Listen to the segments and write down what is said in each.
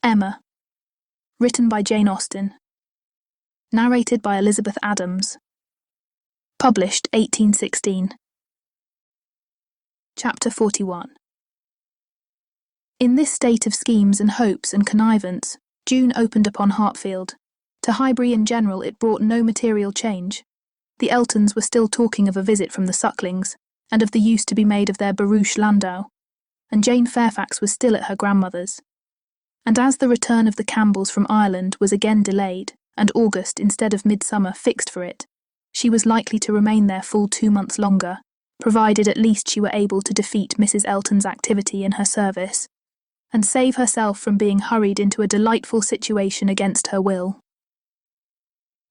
Emma. Written by Jane Austen. Narrated by Elizabeth Adams. Published 1816. Chapter 41. In this state of schemes and hopes and connivance, June opened upon Hartfield. To Highbury in general it brought no material change. The Eltons were still talking of a visit from the Sucklings, and of the use to be made of their barouche landau, and Jane Fairfax was still at her grandmother's. And as the return of the Campbells from Ireland was again delayed, and August instead of midsummer fixed for it, she was likely to remain there full 2 months longer, provided at least she were able to defeat Mrs. Elton's activity in her service, and save herself from being hurried into a delightful situation against her will.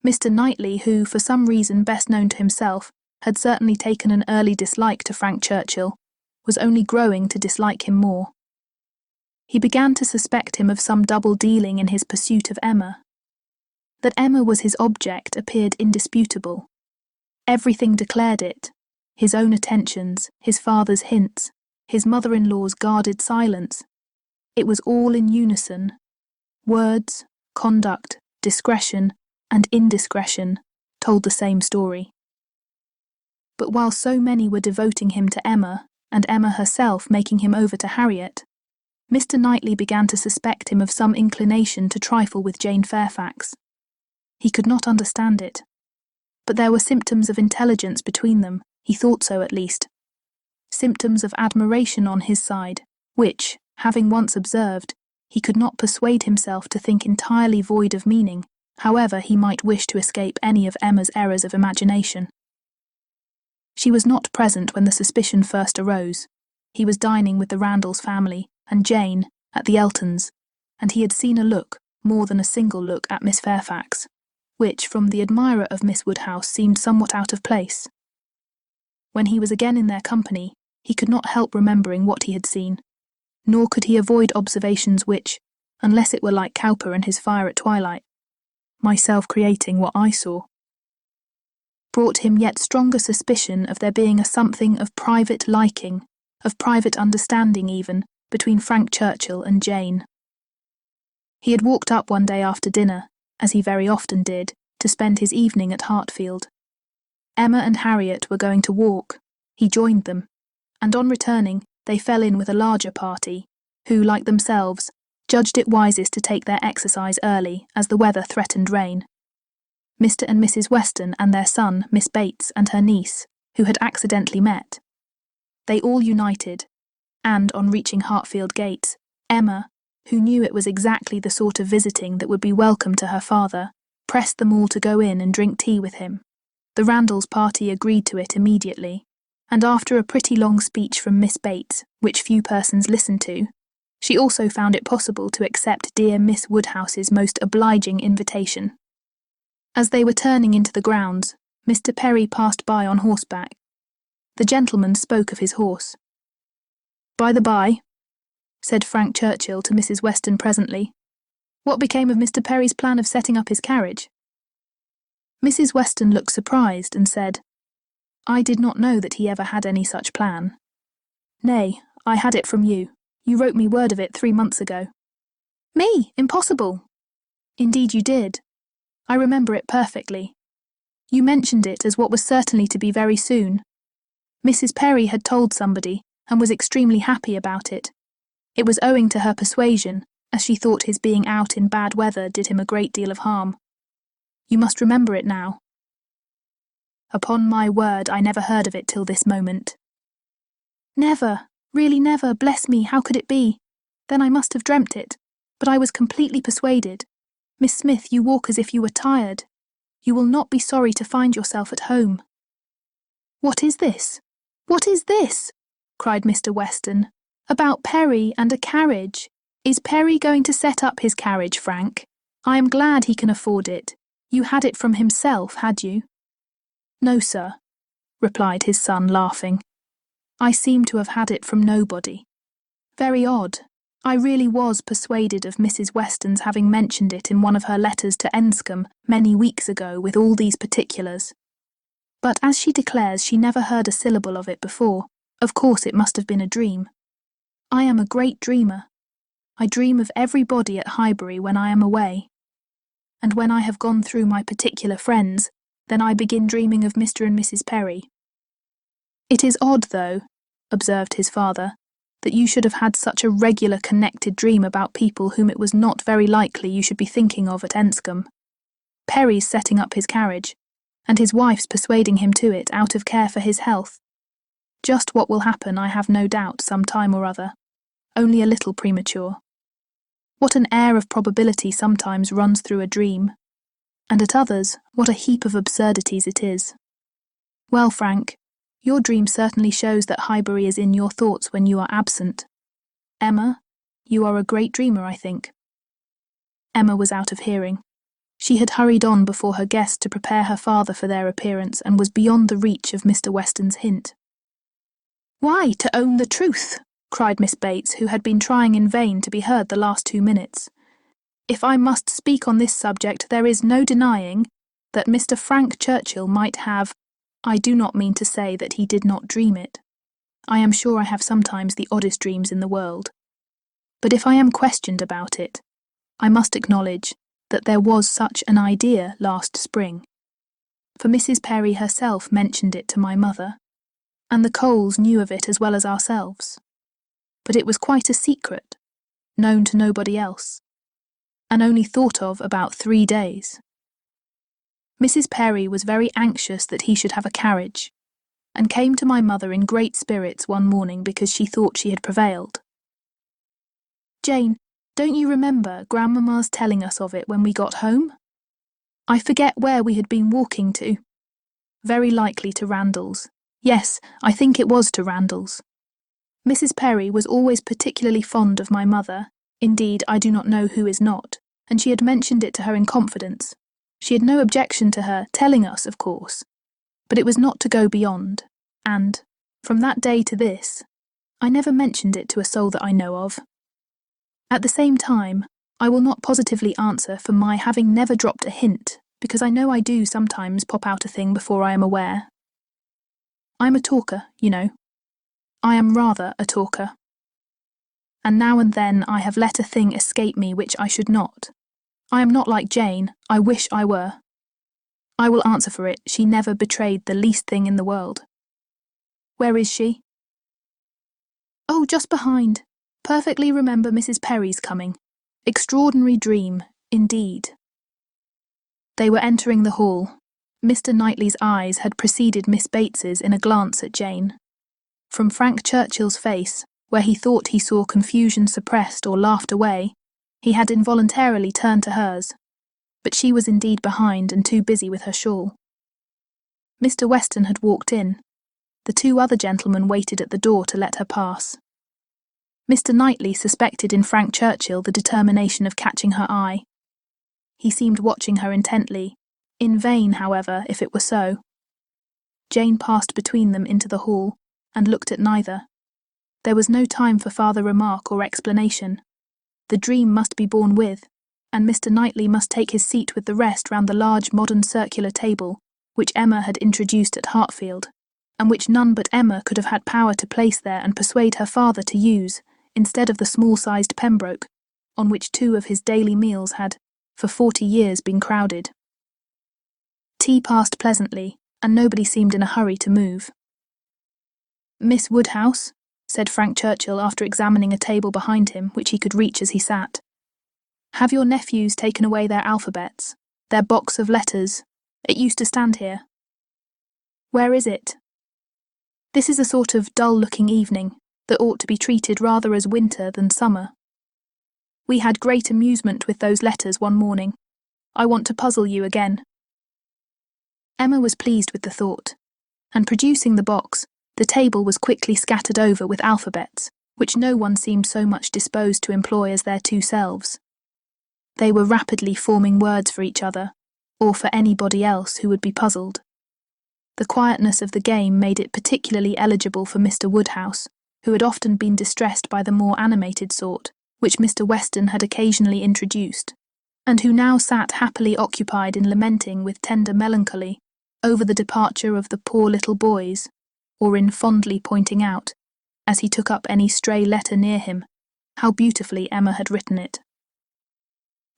Mr. Knightley, who, for some reason best known to himself, had certainly taken an early dislike to Frank Churchill, was only growing to dislike him more. He began to suspect him of some double dealing in his pursuit of Emma. That Emma was his object appeared indisputable. Everything declared it: his own attentions, his father's hints, his mother-in-law's guarded silence. It was all in unison. Words, conduct, discretion, and indiscretion told the same story. But while so many were devoting him to Emma, and Emma herself making him over to Harriet, Mr. Knightley began to suspect him of some inclination to trifle with Jane Fairfax. He could not understand it, but there were symptoms of intelligence between them, he thought so at least. Symptoms of admiration on his side, which, having once observed, he could not persuade himself to think entirely void of meaning, however he might wish to escape any of Emma's errors of imagination. She was not present when the suspicion first arose. He was dining with the Randalls family, and Jane, at the Eltons', and he had seen a look, more than a single look, at Miss Fairfax, which, from the admirer of Miss Woodhouse, seemed somewhat out of place. When he was again in their company, he could not help remembering what he had seen, nor could he avoid observations which, unless it were like Cowper and his fire at twilight, myself creating what I saw, brought him yet stronger suspicion of there being a something of private liking, of private understanding even, between Frank Churchill and Jane. He had walked up one day after dinner, as he very often did, to spend his evening at Hartfield. Emma and Harriet were going to walk. He joined them, and on returning they fell in with a larger party, who, like themselves, judged it wisest to take their exercise early, as the weather threatened rain. Mr. and Mrs. Weston and their son, Miss Bates, and her niece, who had accidentally met. They all united, and on reaching Hartfield gates, Emma, who knew it was exactly the sort of visiting that would be welcome to her father, pressed them all to go in and drink tea with him. The Randalls party agreed to it immediately, and after a pretty long speech from Miss Bates, which few persons listened to, she also found it possible to accept dear Miss Woodhouse's most obliging invitation. As they were turning into the grounds, Mr. Perry passed by on horseback. The gentleman spoke of his horse. "By the by," said Frank Churchill to Mrs. Weston presently, "what became of Mr. Perry's plan of setting up his carriage?" Mrs. Weston looked surprised and said, "I did not know that he ever had any such plan." "Nay, I had it from you. You wrote me word of it 3 months ago." "Me? Impossible!" "Indeed you did. I remember it perfectly. You mentioned it as what was certainly to be very soon. Mrs. Perry had told somebody, and was extremely happy about it. It was owing to her persuasion, as she thought his being out in bad weather did him a great deal of harm. You must remember it now." "Upon my word, I never heard of it till this moment." "Never, really never, bless me, how could it be? Then I must have dreamt it, but I was completely persuaded. Miss Smith, you walk as if you were tired. You will not be sorry to find yourself at home." "What is this? What is this?" cried Mr. Weston. "About Perry and a carriage. Is Perry going to set up his carriage, Frank? I am glad he can afford it. You had it from himself, had you?" "No, sir," replied his son, laughing. "I seem to have had it from nobody. Very odd. I really was persuaded of Mrs. Weston's having mentioned it in one of her letters to Enscombe many weeks ago with all these particulars. But as she declares she never heard a syllable of it before, of course it must have been a dream. I am a great dreamer. I dream of everybody at Highbury when I am away. And when I have gone through my particular friends, then I begin dreaming of Mr. and Mrs. Perry. It is odd, though, observed his father, that you should have had such a regular connected dream about people whom it was not very likely you should be thinking of at Enscombe. Perry's setting up his carriage, and his wife's persuading him to it out of care for his health. Just what will happen, I have no doubt, some time or other, only a little premature. What an air of probability sometimes runs through a dream, and at others, what a heap of absurdities it is. Well, Frank, your dream certainly shows that Highbury is in your thoughts when you are absent. Emma, you are a great dreamer, I think. Emma was out of hearing. She had hurried on before her guest to prepare her father for their appearance and was beyond the reach of Mr. Weston's hint. "Why, to own the truth," cried Miss Bates, who had been trying in vain to be heard the last 2 minutes. "If I must speak on this subject, there is no denying that Mr. Frank Churchill might have— I do not mean to say that he did not dream it. I am sure I have sometimes the oddest dreams in the world. But if I am questioned about it, I must acknowledge that there was such an idea last spring. For Mrs. Perry herself mentioned it to my mother, and the Coles knew of it as well as ourselves. But it was quite a secret, known to nobody else, and only thought of about 3 days. Mrs. Perry was very anxious that he should have a carriage, and came to my mother in great spirits one morning because she thought she had prevailed. Jane, don't you remember Grandmamma's telling us of it when we got home? I forget where we had been walking to. Very likely to Randalls. Yes, I think it was to Randalls. Mrs. Perry was always particularly fond of my mother, indeed I do not know who is not, and she had mentioned it to her in confidence. She had no objection to her telling us, of course, but it was not to go beyond, and, from that day to this, I never mentioned it to a soul that I know of. At the same time, I will not positively answer for my having never dropped a hint, because I know I do sometimes pop out a thing before I am aware. I'm a talker, you know. I am rather a talker. And now and then I have let a thing escape me which I should not. I am not like Jane, I wish I were. I will answer for it, she never betrayed the least thing in the world. Where is she? Oh, just behind. Perfectly remember Mrs. Perry's coming. Extraordinary dream, indeed. They were entering the hall. Mr. Knightley's eyes had preceded Miss Bates's in a glance at Jane. From Frank Churchill's face, where he thought he saw confusion suppressed or laughed away, he had involuntarily turned to hers, but she was indeed behind and too busy with her shawl. Mr. Weston had walked in. The 2 other gentlemen waited at the door to let her pass. Mr. Knightley suspected in Frank Churchill the determination of catching her eye. He seemed watching her intently, in vain, however, if it were so. Jane passed between them into the hall, and looked at neither. There was no time for farther remark or explanation. The dream must be borne with, and Mr. Knightley must take his seat with the rest round the large modern circular table, which Emma had introduced at Hartfield, and which none but Emma could have had power to place there and persuade her father to use, instead of the small-sized Pembroke, on which 2 of his daily meals had, for 40 years, been crowded. Tea passed pleasantly, and nobody seemed in a hurry to move. "Miss Woodhouse," said Frank Churchill after examining a table behind him which he could reach as he sat, "have your nephews taken away their alphabets, their box of letters? It used to stand here." "Where is it?" "This is a sort of dull-looking evening, that ought to be treated rather as winter than summer. We had great amusement with those letters one morning. I want to puzzle you again." Emma was pleased with the thought, and producing the box, the table was quickly scattered over with alphabets, which no one seemed so much disposed to employ as their 2 selves. They were rapidly forming words for each other, or for anybody else who would be puzzled. The quietness of the game made it particularly eligible for Mr. Woodhouse, who had often been distressed by the more animated sort, which Mr. Weston had occasionally introduced, and who now sat happily occupied in lamenting with tender melancholy over the departure of the poor little boys, or in fondly pointing out, as he took up any stray letter near him, How beautifully Emma had written it.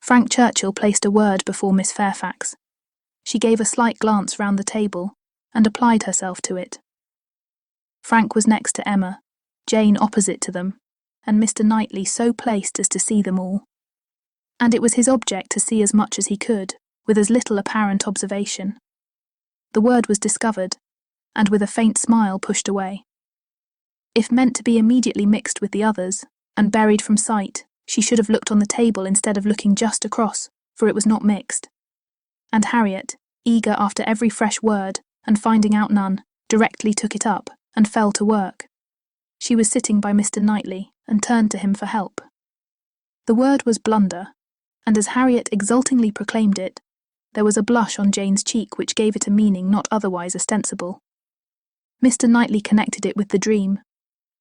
Frank Churchill placed a word before Miss Fairfax. She gave a slight glance round the table and applied herself to it. Frank was next to Emma, Jane opposite to them, and Mr. Knightley so placed as to see them all. And it was his object to see as much as he could, with as little apparent observation. The word was discovered, and with a faint smile pushed away. If meant to be immediately mixed with the others, and buried from sight, she should have looked on the table instead of looking just across, for it was not mixed. And Harriet, eager after every fresh word, and finding out none, directly took it up, and fell to work. She was sitting by Mr. Knightley, and turned to him for help. The word was blunder, and as Harriet exultingly proclaimed it, there was a blush on Jane's cheek which gave it a meaning not otherwise ostensible. Mr. Knightley connected it with the dream,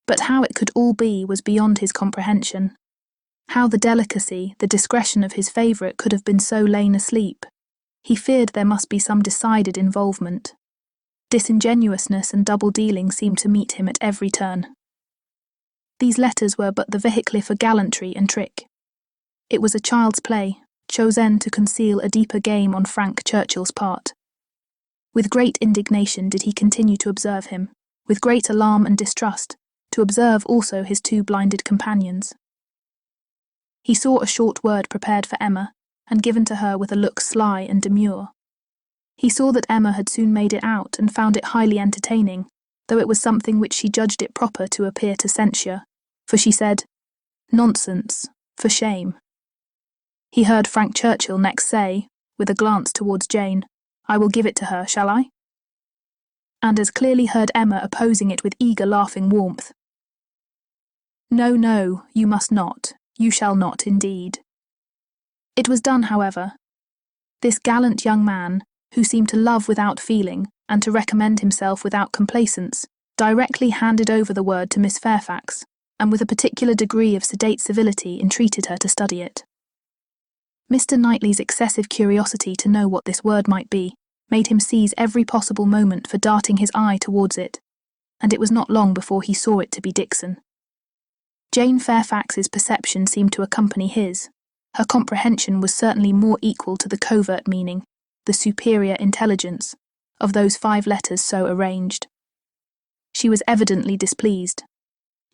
but how it could all be was beyond his comprehension. How the delicacy, the discretion of his favourite could have been so lain asleep. He feared there must be some decided involvement. Disingenuousness and double-dealing seemed to meet him at every turn. These letters were but the vehicle for gallantry and trick. It was a child's play, chosen to conceal a deeper game on Frank Churchill's part. With great indignation did he continue to observe him, with great alarm and distrust, to observe also his two blinded companions. He saw a short word prepared for Emma, and given to her with a look sly and demure. He saw that Emma had soon made it out and found it highly entertaining, though it was something which she judged it proper to appear to censure, for she said, "Nonsense, for shame." He heard Frank Churchill next say, with a glance towards Jane, "I will give it to her, shall I?" And as clearly heard Emma opposing it with eager laughing warmth. "No, no, you must not, you shall not indeed." It was done, however. This gallant young man, who seemed to love without feeling, and to recommend himself without complacence, directly handed over the word to Miss Fairfax, and with a particular degree of sedate civility entreated her to study it. Mr. Knightley's excessive curiosity to know what this word might be made him seize every possible moment for darting his eye towards it, and it was not long before he saw it to be Dixon. Jane Fairfax's perception seemed to accompany his. Her comprehension was certainly more equal to the covert meaning, the superior intelligence, of those 5 letters so arranged. She was evidently displeased,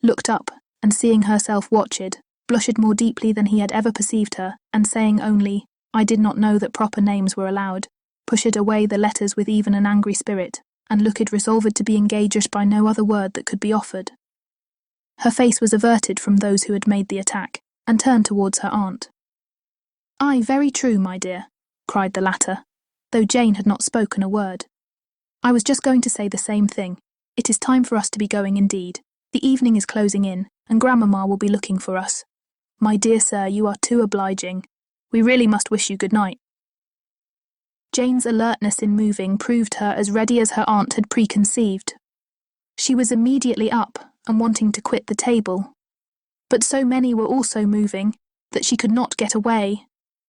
looked up, and seeing herself watched, blushed more deeply than he had ever perceived her, and saying only, "I did not know that proper names were allowed," pushed away the letters with even an angry spirit, and looked resolved to be engaged by no other word that could be offered. Her face was averted from those who had made the attack, and turned towards her aunt. "Ay, very true, my dear," cried the latter, though Jane had not spoken a word. "I was just going to say the same thing. It is time for us to be going indeed. The evening is closing in, and grandmamma will be looking for us. My dear sir, you are too obliging. We really must wish you good night." Jane's alertness in moving proved her as ready as her aunt had preconceived. She was immediately up and wanting to quit the table, but so many were also moving that she could not get away,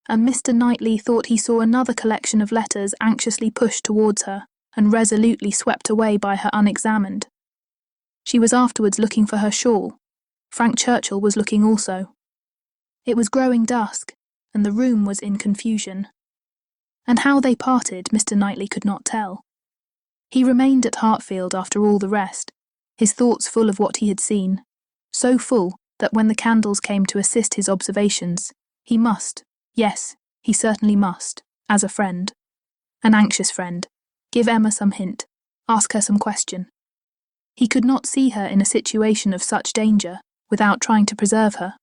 and Mr. Knightley thought he saw another collection of letters anxiously pushed towards her and resolutely swept away by her unexamined. She was afterwards looking for her shawl. Frank Churchill was looking also. It was growing dusk, and the room was in confusion. And how they parted, Mr. Knightley could not tell. He remained at Hartfield after all the rest, his thoughts full of what he had seen, so full that when the candles came to assist his observations, he must, yes, he certainly must, as a friend, an anxious friend, give Emma some hint, ask her some question. He could not see her in a situation of such danger without trying to preserve her.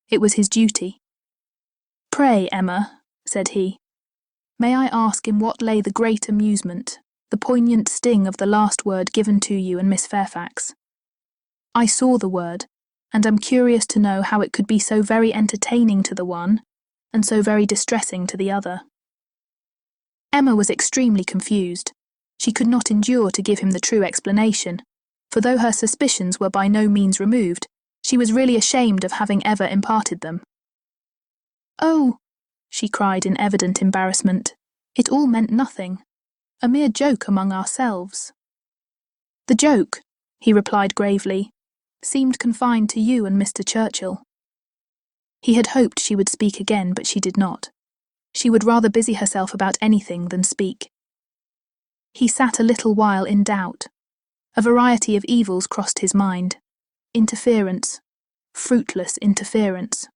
It was his duty. "Pray, Emma," said he, "may I ask in what lay the great amusement, the poignant sting of the last word given to you and Miss Fairfax? I saw the word, and am curious to know how it could be so very entertaining to the one, and so very distressing to the other." Emma was extremely confused. She could not endure to give him the true explanation, for though her suspicions were by no means removed, she was really ashamed of having ever imparted them. "Oh," she cried in evident embarrassment, "it all meant nothing. A mere joke among ourselves." "The joke," he replied gravely, "seemed confined to you and Mr. Churchill. He had hoped she would speak again, but she did not. She would rather busy herself about anything than speak. He sat a little while in doubt. A variety of evils crossed his mind. Interference. Fruitless interference.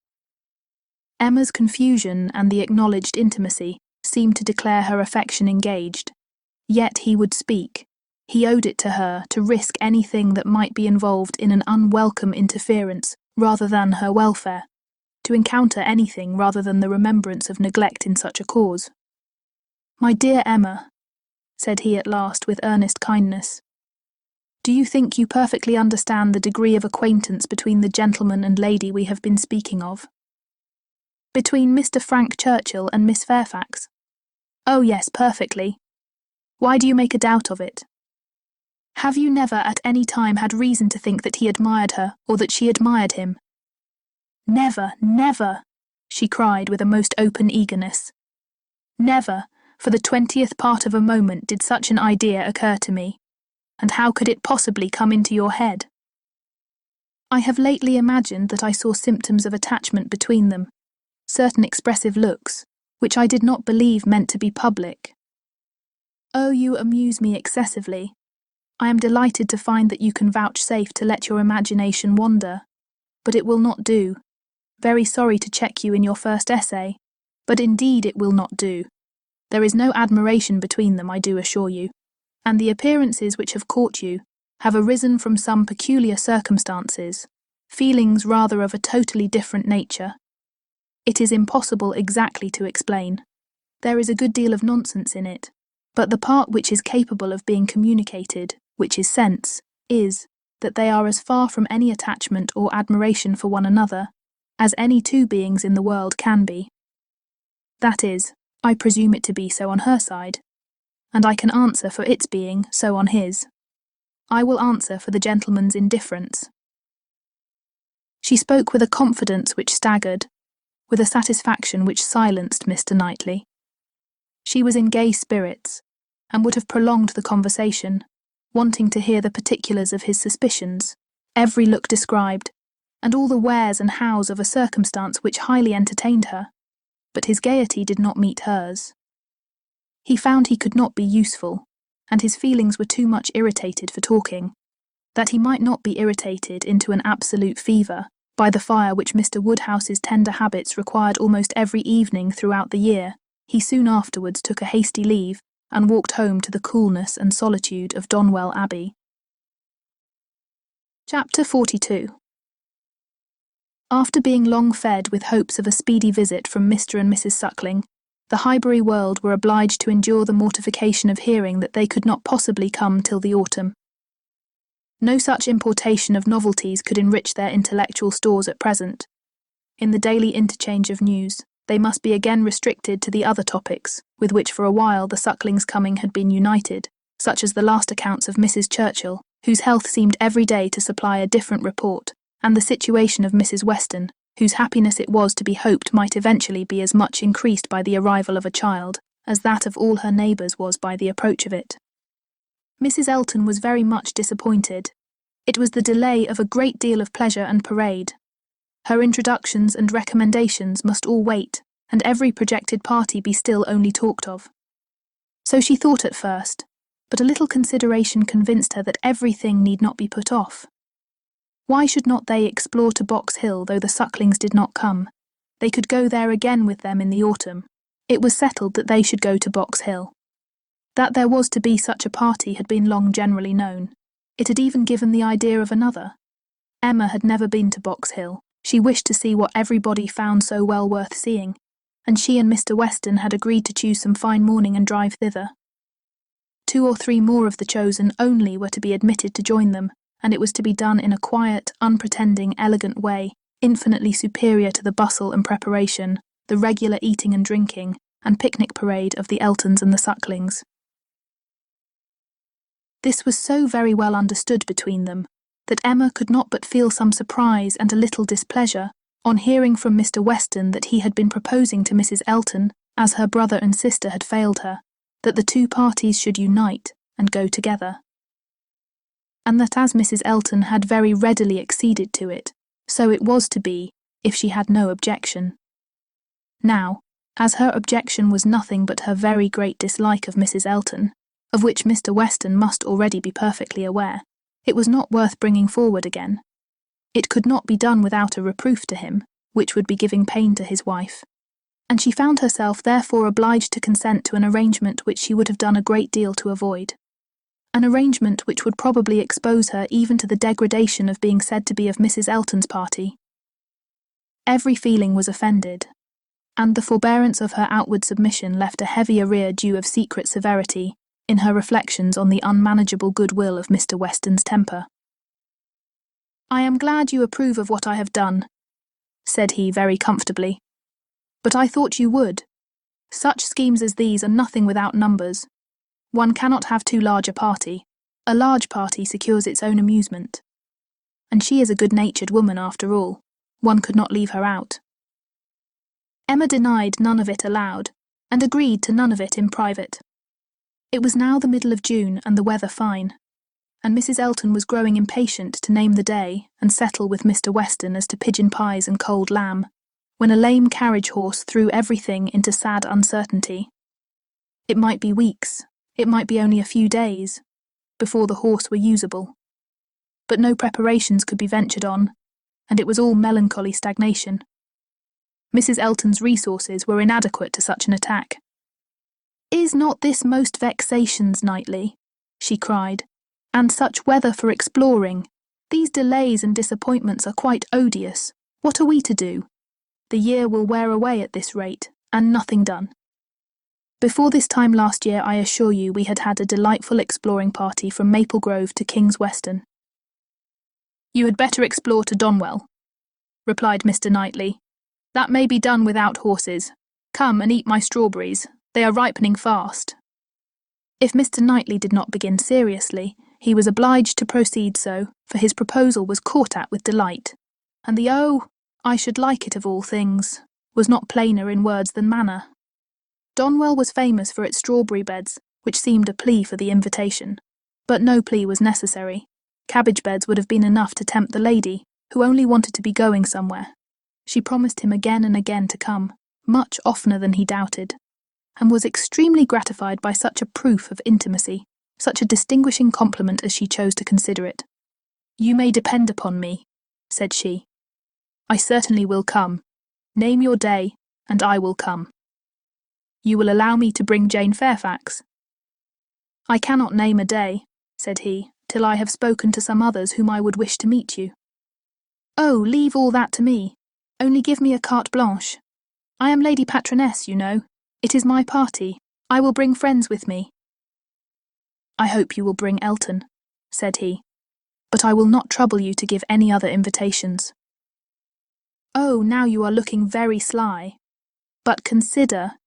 Emma's confusion and the acknowledged intimacy seemed to declare her affection engaged. Yet he would speak. He owed it to her to risk anything that might be involved in an unwelcome interference rather than her welfare, to encounter anything rather than the remembrance of neglect in such a cause. "My dear Emma," said he at last with earnest kindness, "do you think you perfectly understand the degree of acquaintance between the gentleman and lady we have been speaking of? Between Mr. Frank Churchill and Miss Fairfax? Oh yes, perfectly. Why do you make a doubt of it? Have you never at any time had reason to think that he admired her, or that she admired him?" "Never, never," she cried with a most open eagerness. "Never, for the 20th part of a moment, did such an idea occur to me. And how could it possibly come into your head?" "I have lately imagined that I saw symptoms of attachment between them, certain expressive looks, which I did not believe meant to be public." "Oh, you amuse me excessively. I am delighted to find that you can vouchsafe to let your imagination wander. But it will not do. Very sorry to check you in your first essay, but indeed it will not do. There is no admiration between them, I do assure you, and the appearances which have caught you have arisen from some peculiar circumstances, feelings rather of a totally different nature. It is impossible exactly to explain. There is a good deal of nonsense in it, but the part which is capable of being communicated, which is sense, is that they are as far from any attachment or admiration for one another as any two beings in the world can be. That is, I presume it to be so on her side, and I can answer for its being so on his. I will answer for the gentleman's indifference." She spoke with a confidence which staggered, with a satisfaction which silenced Mr. Knightley. She was in gay spirits, and would have prolonged the conversation, wanting to hear the particulars of his suspicions, every look described, and all the wheres and hows of a circumstance which highly entertained her, but his gaiety did not meet hers. He found he could not be useful, and his feelings were too much irritated for talking. That he might not be irritated into an absolute fever by the fire which Mr. Woodhouse's tender habits required almost every evening throughout the year, he soon afterwards took a hasty leave and walked home to the coolness and solitude of Donwell Abbey. Chapter 42. After being long fed with hopes of a speedy visit from Mr. and Mrs. Suckling, the Highbury world were obliged to endure the mortification of hearing that they could not possibly come till the autumn. No such importation of novelties could enrich their intellectual stores at present. In the daily interchange of news, they must be again restricted to the other topics, with which for a while the Sucklings' coming had been united, such as the last accounts of Mrs. Churchill, whose health seemed every day to supply a different report, and the situation of Mrs. Weston, whose happiness it was to be hoped might eventually be as much increased by the arrival of a child as that of all her neighbours was by the approach of it. Mrs. Elton was very much disappointed. It was the delay of a great deal of pleasure and parade. Her introductions and recommendations must all wait, and every projected party be still only talked of. So she thought at first, but a little consideration convinced her that everything need not be put off. Why should not they explore to Box Hill though the Sucklings did not come? They could go there again with them in the autumn. It was settled that they should go to Box Hill. That there was to be such a party had been long generally known. It had even given the idea of another. Emma had never been to Box Hill. She wished to see what everybody found so well worth seeing, and she and Mr. Weston had agreed to choose some fine morning and drive thither. 2 or 3 more of the chosen only were to be admitted to join them, and it was to be done in a quiet, unpretending, elegant way, infinitely superior to the bustle and preparation, the regular eating and drinking, and picnic parade of the Eltons and the Sucklings. This was so very well understood between them, that Emma could not but feel some surprise and a little displeasure on hearing from Mr. Weston that he had been proposing to Mrs. Elton, as her brother and sister had failed her, that the 2 parties should unite and go together. And that as Mrs. Elton had very readily acceded to it, so it was to be, if she had no objection. Now, as her objection was nothing but her very great dislike of Mrs. Elton, of which Mr. Weston must already be perfectly aware, it was not worth bringing forward again. It could not be done without a reproof to him, which would be giving pain to his wife, and she found herself therefore obliged to consent to an arrangement which she would have done a great deal to avoid. An arrangement which would probably expose her even to the degradation of being said to be of Mrs. Elton's party. Every feeling was offended, and the forbearance of her outward submission left a heavy arrear due of secret severity in her reflections on the unmanageable goodwill of Mr. Weston's temper. "I am glad you approve of what I have done," said he very comfortably. "But I thought you would. Such schemes as these are nothing without numbers. One cannot have too large a party. A large party secures its own amusement. And she is a good-natured woman after all. One could not leave her out." Emma denied none of it aloud, and agreed to none of it in private. It was now the middle of June and the weather fine, and Mrs. Elton was growing impatient to name the day and settle with Mr. Weston as to pigeon pies and cold lamb, when a lame carriage horse threw everything into sad uncertainty. It might be weeks, it might be only a few days, before the horse were usable. But no preparations could be ventured on, and it was all melancholy stagnation. Mrs. Elton's resources were inadequate to such an attack. "Is not this most vexations, Knightley?" she cried. "And such weather for exploring. These delays and disappointments are quite odious. What are we to do? The year will wear away at this rate, and nothing done. Before this time last year, I assure you, we had had a delightful exploring party from Maple Grove to King's Weston." "You had better explore to Donwell," replied Mr. Knightley. "That may be done without horses. Come and eat my strawberries. They are ripening fast." If Mr. Knightley did not begin seriously, he was obliged to proceed so, for his proposal was caught at with delight, and the "Oh, I should like it of all things" was not plainer in words than manner. Donwell was famous for its strawberry beds, which seemed a plea for the invitation. But no plea was necessary. Cabbage beds would have been enough to tempt the lady, who only wanted to be going somewhere. She promised him again and again to come, much oftener than he doubted, and was extremely gratified by such a proof of intimacy, such a distinguishing compliment as she chose to consider it. "You may depend upon me," said she. "I certainly will come. Name your day, and I will come. You will allow me to bring Jane Fairfax?" "I cannot name a day," said he, "till I have spoken to some others whom I would wish to meet you." "Oh, leave all that to me. Only give me a carte blanche. I am Lady Patroness, you know. It is my party. I will bring friends with me." "I hope you will bring Elton," said he, "but I will not trouble you to give any other invitations." "Oh, now you are looking very sly. But consider,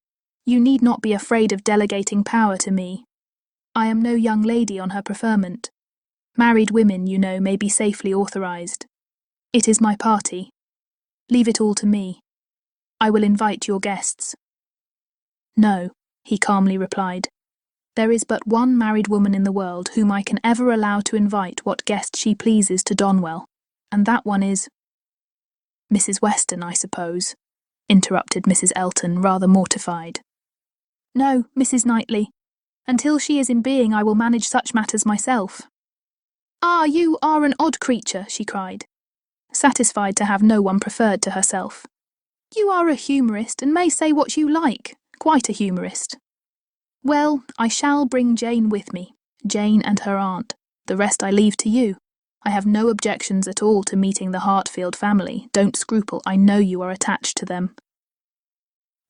you need not be afraid of delegating power to me. I am no young lady on her preferment. Married women, you know, may be safely authorised. It is my party. Leave it all to me. I will invite your guests." "No," he calmly replied. "There is but one married woman in the world whom I can ever allow to invite what guest she pleases to Donwell, and that one is—" "Mrs. Weston, I suppose," interrupted Mrs. Elton, rather mortified. "No, Mrs. Knightley. Until she is in being, I will manage such matters myself." "Ah, you are an odd creature," she cried, satisfied to have no one preferred to herself. "You are a humourist, and may say what you like, quite a humourist. Well, I shall bring Jane with me, Jane and her aunt. The rest I leave to you. I have no objections at all to meeting the Hartfield family. Don't scruple, I know you are attached to them."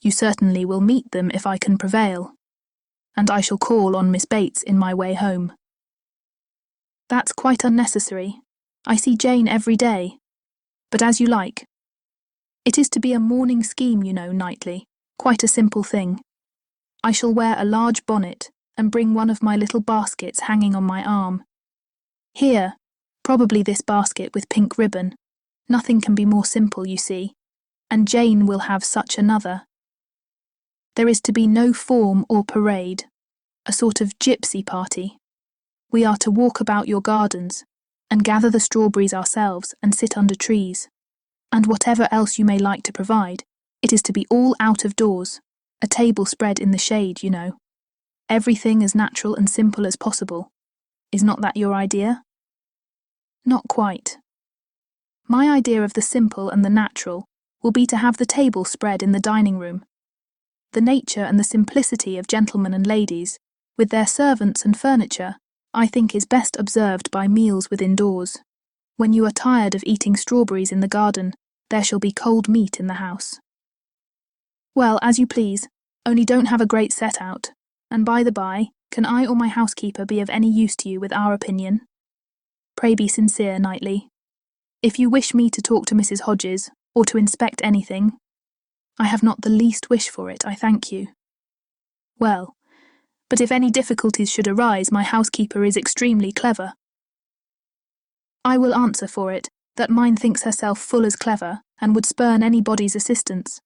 "You certainly will meet them if I can prevail, and I shall call on Miss Bates in my way home." "That's quite unnecessary. I see Jane every day. But as you like. It is to be a morning scheme, you know, Knightley. Quite a simple thing. I shall wear a large bonnet and bring one of my little baskets hanging on my arm. Here, probably this basket with pink ribbon. Nothing can be more simple, you see. And Jane will have such another. There is to be no form or parade. A sort of gypsy party. We are to walk about your gardens, and gather the strawberries ourselves and sit under trees. And whatever else you may like to provide, it is to be all out of doors, a table spread in the shade, you know. Everything as natural and simple as possible. Is not that your idea? Not quite. My idea of the simple and the natural will be to have the table spread in the dining room. The nature and the simplicity of gentlemen and ladies, with their servants and furniture, I think is best observed by meals within doors. When you are tired of eating strawberries in the garden, there shall be cold meat in the house. Well, as you please, only don't have a great set out, and by the by, can I or my housekeeper be of any use to you with our opinion? Pray be sincere, Knightley. If you wish me to talk to Mrs. Hodges, or to inspect anything, I have not the least wish for it, I thank you. Well, but if any difficulties should arise, my housekeeper is extremely clever. I will answer for it that mine thinks herself full as clever, and would spurn anybody's assistance.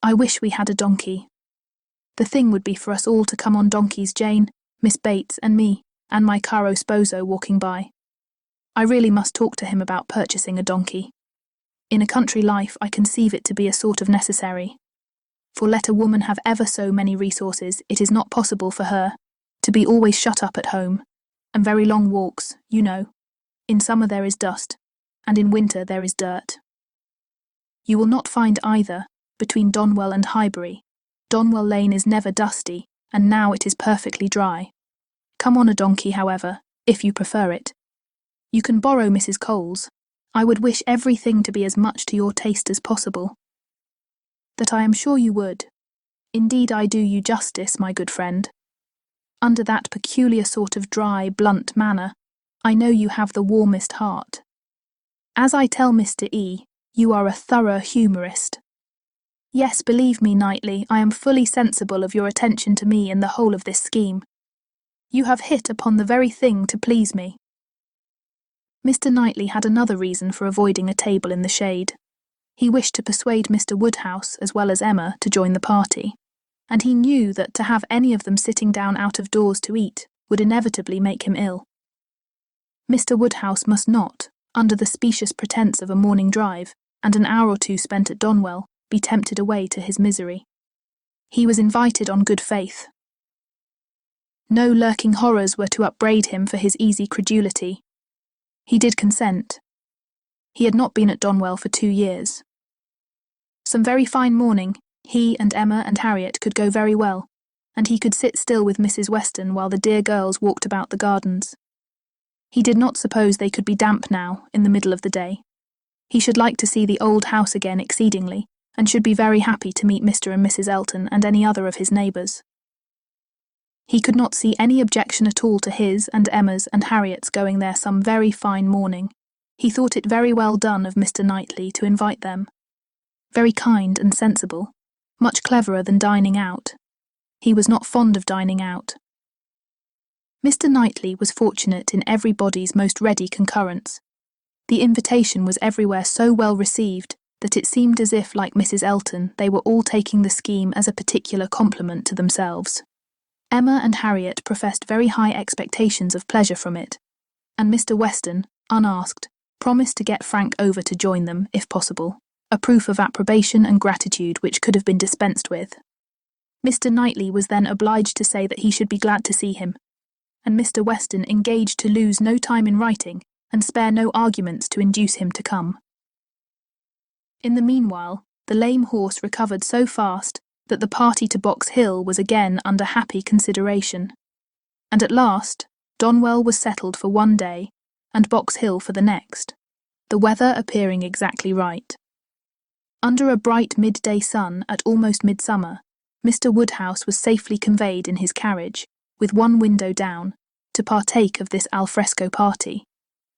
I wish we had a donkey. The thing would be for us all to come on donkeys, Jane, Miss Bates and me, and my caro sposo walking by. I really must talk to him about purchasing a donkey. In a country life I conceive it to be a sort of necessary. For let a woman have ever so many resources, it is not possible for her to be always shut up at home, and very long walks, you know. In summer there is dust, and in winter there is dirt. You will not find either between Donwell and Highbury. Donwell Lane is never dusty, and now it is perfectly dry. Come on a donkey, however, if you prefer it. You can borrow Mrs. Cole's. I would wish everything to be as much to your taste as possible. That I am sure you would. Indeed I do you justice, my good friend. Under that peculiar sort of dry, blunt manner, I know you have the warmest heart. As I tell Mr. E., you are a thorough humourist. Yes, believe me, Knightley, I am fully sensible of your attention to me in the whole of this scheme. You have hit upon the very thing to please me. Mr. Knightley had another reason for avoiding a table in the shade. He wished to persuade Mr. Woodhouse, as well as Emma, to join the party, and he knew that to have any of them sitting down out of doors to eat would inevitably make him ill. Mr. Woodhouse must not, under the specious pretence of a morning drive, and an hour or two spent at Donwell, be tempted away to his misery. He was invited on good faith. No lurking horrors were to upbraid him for his easy credulity. He did consent. He had not been at Donwell for 2 years. Some very fine morning, he and Emma and Harriet could go very well, and he could sit still with Mrs. Weston while the dear girls walked about the gardens. He did not suppose they could be damp now, in the middle of the day. He should like to see the old house again exceedingly, and should be very happy to meet Mr. and Mrs. Elton and any other of his neighbours. He could not see any objection at all to his and Emma's and Harriet's going there some very fine morning. He thought it very well done of Mr. Knightley to invite them. Very kind and sensible, much cleverer than dining out. He was not fond of dining out. Mr. Knightley was fortunate in everybody's most ready concurrence. The invitation was everywhere so well received that it seemed as if, like Mrs. Elton, they were all taking the scheme as a particular compliment to themselves. Emma and Harriet professed very high expectations of pleasure from it, and Mr. Weston, unasked, promised to get Frank over to join them, if possible, a proof of approbation and gratitude which could have been dispensed with. Mr. Knightley was then obliged to say that he should be glad to see him, and Mr. Weston engaged to lose no time in writing and spare no arguments to induce him to come. In the meanwhile, the lame horse recovered so fast that the party to Box Hill was again under happy consideration, and at last Donwell was settled for 1 day and Box Hill for the next, the weather appearing exactly right. Under a bright midday sun at almost midsummer, Mr. Woodhouse was safely conveyed in his carriage, with one window down, to partake of this alfresco party,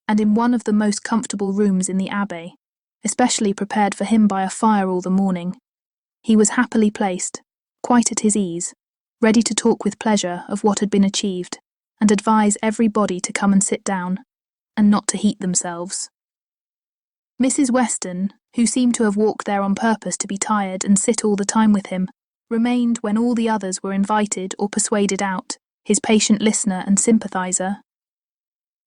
and in one of the most comfortable rooms in the Abbey, especially prepared for him by a fire all the morning. He was happily placed, quite at his ease, ready to talk with pleasure of what had been achieved, and advise everybody to come and sit down, and not to heat themselves. Mrs. Weston, who seemed to have walked there on purpose to be tired and sit all the time with him, remained when all the others were invited or persuaded out, his patient listener and sympathiser.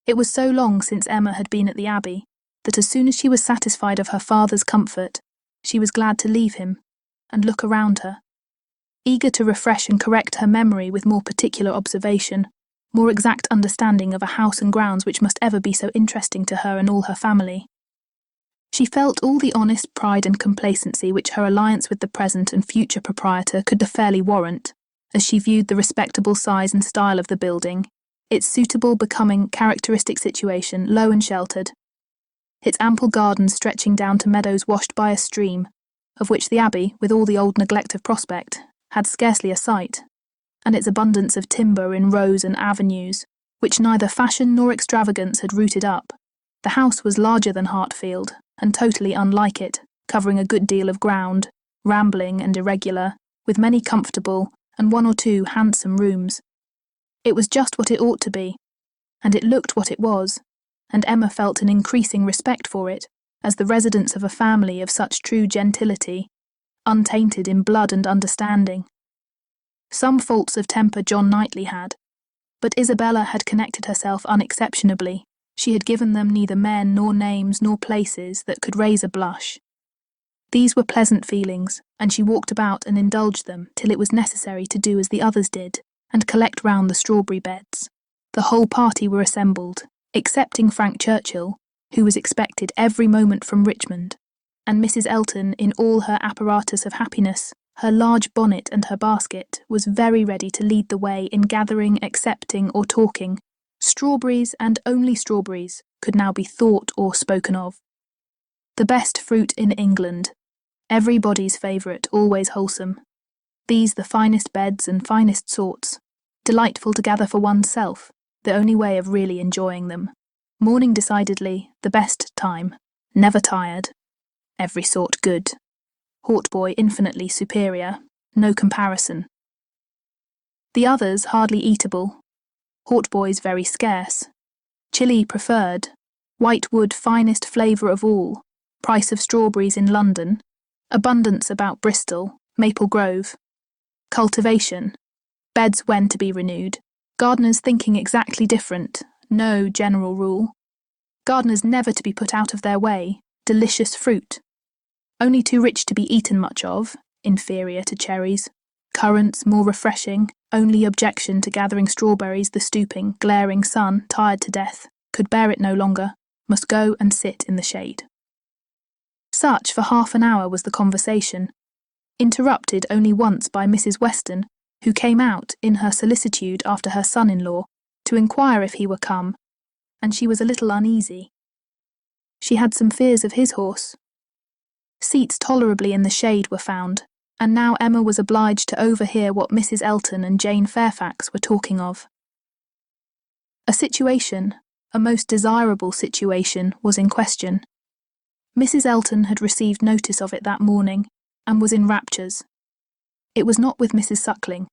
It was so long since Emma had been at the Abbey that as soon as she was satisfied of her father's comfort, she was glad to leave him and look around her, eager to refresh and correct her memory with more particular observation, more exact understanding of a house and grounds which must ever be so interesting to her and all her family. She felt all the honest pride and complacency which her alliance with the present and future proprietor could fairly warrant, as she viewed the respectable size and style of the building, its suitable, becoming, characteristic situation, low and sheltered, its ample gardens stretching down to meadows washed by a stream, of which the abbey, with all the old neglect of prospect, had scarcely a sight, and its abundance of timber in rows and avenues, which neither fashion nor extravagance had rooted up. The house was larger than Hartfield, and totally unlike it, covering a good deal of ground, rambling and irregular, with many comfortable and one or two handsome rooms. It was just what it ought to be, and it looked what it was, and Emma felt an increasing respect for it, as the residence of a family of such true gentility, untainted in blood and understanding. Some faults of temper John Knightley had, but Isabella had connected herself unexceptionably. She had given them neither men nor names nor places that could raise a blush. These were pleasant feelings, and she walked about and indulged them till it was necessary to do as the others did, and collect round the strawberry beds. The whole party were assembled, excepting Frank Churchill, who was expected every moment from Richmond, and Mrs. Elton, in all her apparatus of happiness, her large bonnet and her basket, was very ready to lead the way in gathering, accepting, or talking. Strawberries, and only strawberries, could now be thought or spoken of. The best fruit in England, everybody's favourite, always wholesome. These the finest beds and finest sorts, delightful to gather for oneself, the only way of really enjoying them. Morning decidedly, the best time, never tired, every sort good. Hautboy infinitely superior, no comparison. The others hardly eatable, hautboys very scarce, chili preferred, whitewood finest flavour of all, price of strawberries in London, abundance about Bristol, Maple Grove, cultivation, beds when to be renewed, gardeners thinking exactly different, no general rule, gardeners never to be put out of their way, delicious fruit, only too rich to be eaten much of, inferior to cherries, currants more refreshing, only objection to gathering strawberries the stooping, glaring sun, tired to death, could bear it no longer, must go and sit in the shade. Such for half an hour was the conversation, interrupted only once by Mrs. Weston, who came out, in her solicitude after her son-in-law, to inquire if he were come, and she was a little uneasy. She had some fears of his horse. Seats tolerably in the shade were found, and now Emma was obliged to overhear what Mrs. Elton and Jane Fairfax were talking of. A situation, a most desirable situation, was in question. Mrs. Elton had received notice of it that morning, and was in raptures. It was not with Mrs. Suckling,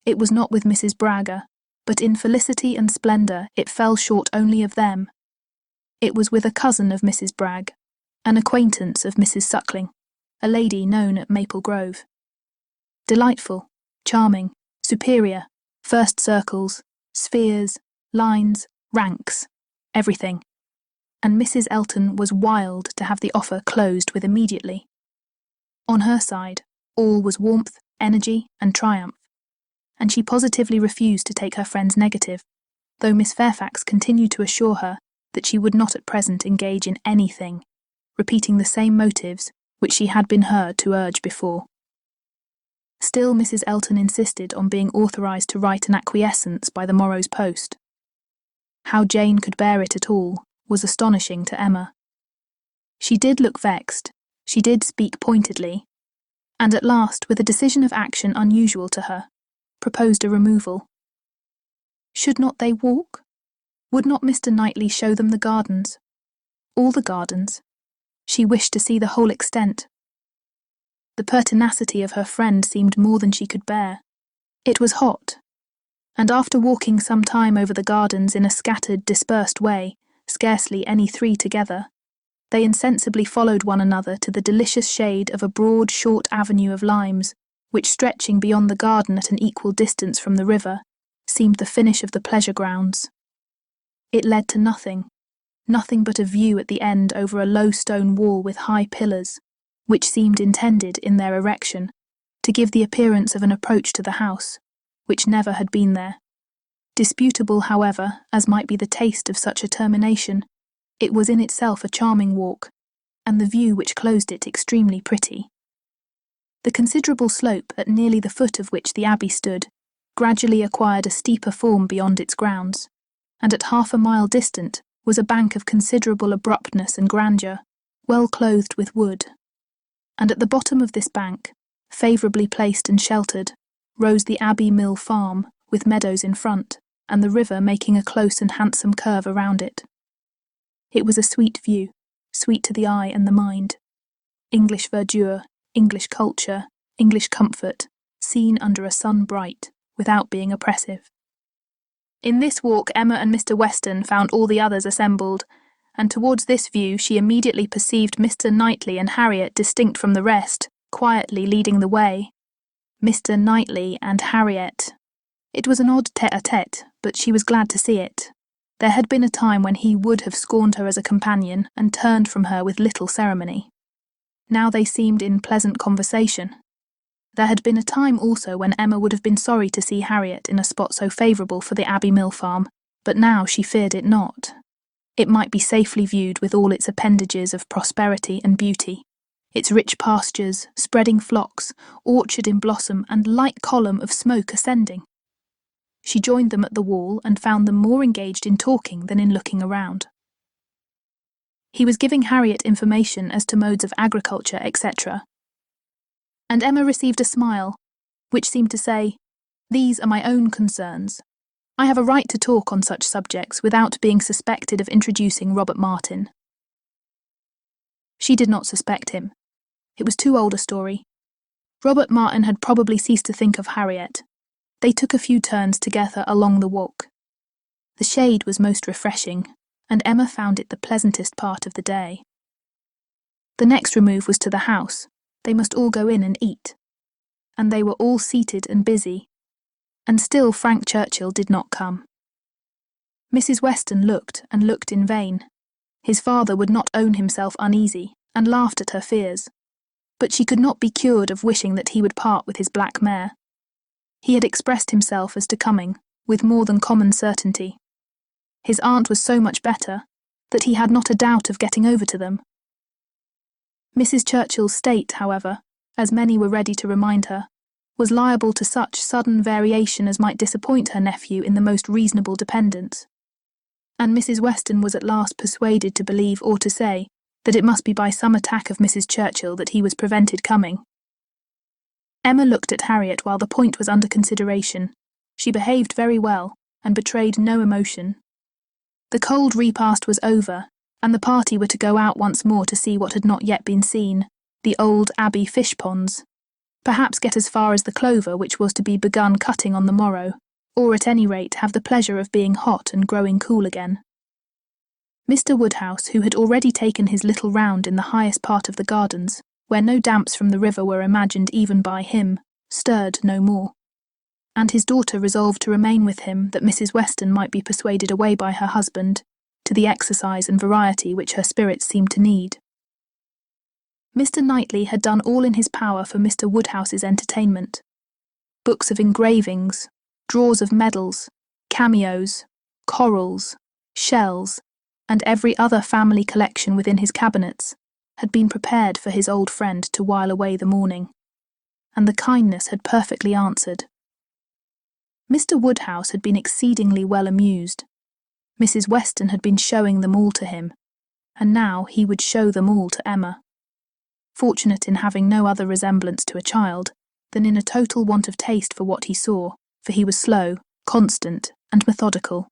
it was not with Mrs. Braga, but in felicity and splendour it fell short only of them. It was with a cousin of Mrs. Bragg, an acquaintance of Mrs. Suckling, a lady known at Maple Grove. Delightful, charming, superior, first circles, spheres, lines, ranks, everything. And Mrs. Elton was wild to have the offer closed with immediately. On her side, all was warmth, energy, and triumph, and she positively refused to take her friend's negative, though Miss Fairfax continued to assure her that she would not at present engage in anything, repeating the same motives which she had been heard to urge before. Still Mrs. Elton insisted on being authorised to write an acquiescence by the morrow's post. How Jane could bear it at all was astonishing to Emma. She did look vexed, she did speak pointedly, and at last, with a decision of action unusual to her, proposed a removal. Should not they walk? Would not Mr. Knightley show them the gardens? All the gardens. She wished to see the whole extent. The pertinacity of her friend seemed more than she could bear. It was hot, and after walking some time over the gardens in a scattered, dispersed way, scarcely any three together, they insensibly followed one another to the delicious shade of a broad, short avenue of limes, which, stretching beyond the garden at an equal distance from the river, seemed the finish of the pleasure grounds. It led to nothing, nothing but a view at the end over a low stone wall with high pillars, which seemed intended, in their erection, to give the appearance of an approach to the house, which never had been there. Disputable, however, as might be the taste of such a termination, it was in itself a charming walk, and the view which closed it extremely pretty. The considerable slope at nearly the foot of which the abbey stood gradually acquired a steeper form beyond its grounds, and at half a mile distant was a bank of considerable abruptness and grandeur, well clothed with wood. And at the bottom of this bank, favourably placed and sheltered, rose the Abbey Mill Farm, with meadows in front, and the river making a close and handsome curve around it. It was a sweet view, sweet to the eye and the mind. English verdure, English culture, English comfort, seen under a sun bright, without being oppressive. In this walk Emma and Mr. Weston found all the others assembled, and towards this view she immediately perceived Mr. Knightley and Harriet distinct from the rest, quietly leading the way. Mr. Knightley and Harriet. It was an odd tête-à-tête, but she was glad to see it. There had been a time when he would have scorned her as a companion and turned from her with little ceremony. Now they seemed in pleasant conversation. There had been a time also when Emma would have been sorry to see Harriet in a spot so favourable for the Abbey Mill Farm, but now she feared it not. It might be safely viewed with all its appendages of prosperity and beauty, its rich pastures, spreading flocks, orchard in blossom, and light column of smoke ascending. She joined them at the wall and found them more engaged in talking than in looking around. He was giving Harriet information as to modes of agriculture, etc., and Emma received a smile, which seemed to say, "These are my own concerns. I have a right to talk on such subjects without being suspected of introducing Robert Martin." She did not suspect him. It was too old a story. Robert Martin had probably ceased to think of Harriet. They took a few turns together along the walk. The shade was most refreshing, and Emma found it the pleasantest part of the day. The next remove was to the house. They must all go in and eat. And they were all seated and busy. And still Frank Churchill did not come. Mrs. Weston looked and looked in vain. His father would not own himself uneasy, and laughed at her fears. But she could not be cured of wishing that he would part with his black mare. He had expressed himself as to coming, with more than common certainty. His aunt was so much better, that he had not a doubt of getting over to them. Mrs. Churchill's state, however, as many were ready to remind her, was liable to such sudden variation as might disappoint her nephew in the most reasonable dependence. And Mrs. Weston was at last persuaded to believe or to say that it must be by some attack of Mrs. Churchill that he was prevented coming. Emma looked at Harriet while the point was under consideration. She behaved very well, and betrayed no emotion. The cold repast was over, and the party were to go out once more to see what had not yet been seen, the old Abbey fish ponds. Perhaps get as far as the clover which was to be begun cutting on the morrow, or at any rate have the pleasure of being hot and growing cool again. Mr. Woodhouse, who had already taken his little round in the highest part of the gardens, where no damps from the river were imagined even by him, stirred no more. And his daughter resolved to remain with him that Mrs. Weston might be persuaded away by her husband, to the exercise and variety which her spirits seemed to need. Mr. Knightley had done all in his power for Mr. Woodhouse's entertainment. Books of engravings, drawers of medals, cameos, corals, shells, and every other family collection within his cabinets had been prepared for his old friend to while away the morning, and the kindness had perfectly answered. Mr. Woodhouse had been exceedingly well amused. Mrs. Weston had been showing them all to him, and now he would show them all to Emma. Fortunate in having no other resemblance to a child than in a total want of taste for what he saw, for he was slow, constant, and methodical.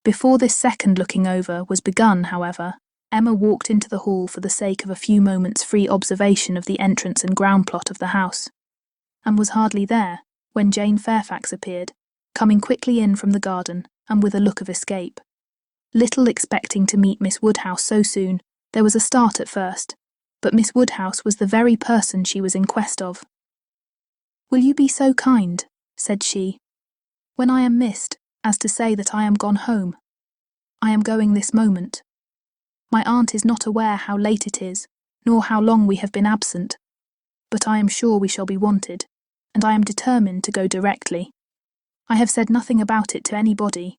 Before this second looking over was begun, however, Emma walked into the hall for the sake of a few moments' free observation of the entrance and ground plot of the house, and was hardly there when Jane Fairfax appeared, coming quickly in from the garden and with a look of escape. Little expecting to meet Miss Woodhouse so soon, there was a start at first, but Miss Woodhouse was the very person she was in quest of. "Will you be so kind," said she, "when I am missed, as to say that I am gone home? I am going this moment. My aunt is not aware how late it is, nor how long we have been absent, but I am sure we shall be wanted, and I am determined to go directly. I have said nothing about it to anybody.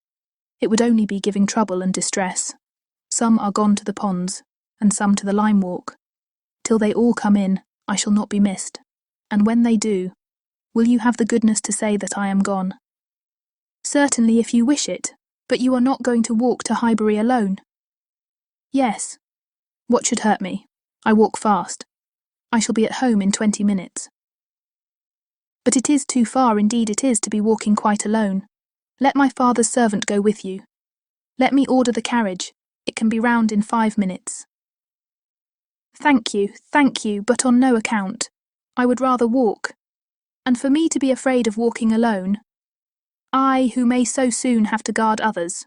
It would only be giving trouble and distress. Some are gone to the ponds, and some to the lime walk. Till they all come in, I shall not be missed, and when they do, will you have the goodness to say that I am gone? Certainly, if you wish it, but you are not going to walk to Highbury alone? Yes. What should hurt me? I walk fast. I shall be at home in 20 minutes. But it is too far, indeed it is, to be walking quite alone. Let my father's servant go with you. Let me order the carriage. It can be round in 5 minutes. Thank you, but on no account. I would rather walk. And for me to be afraid of walking alone, I, who may so soon have to guard others.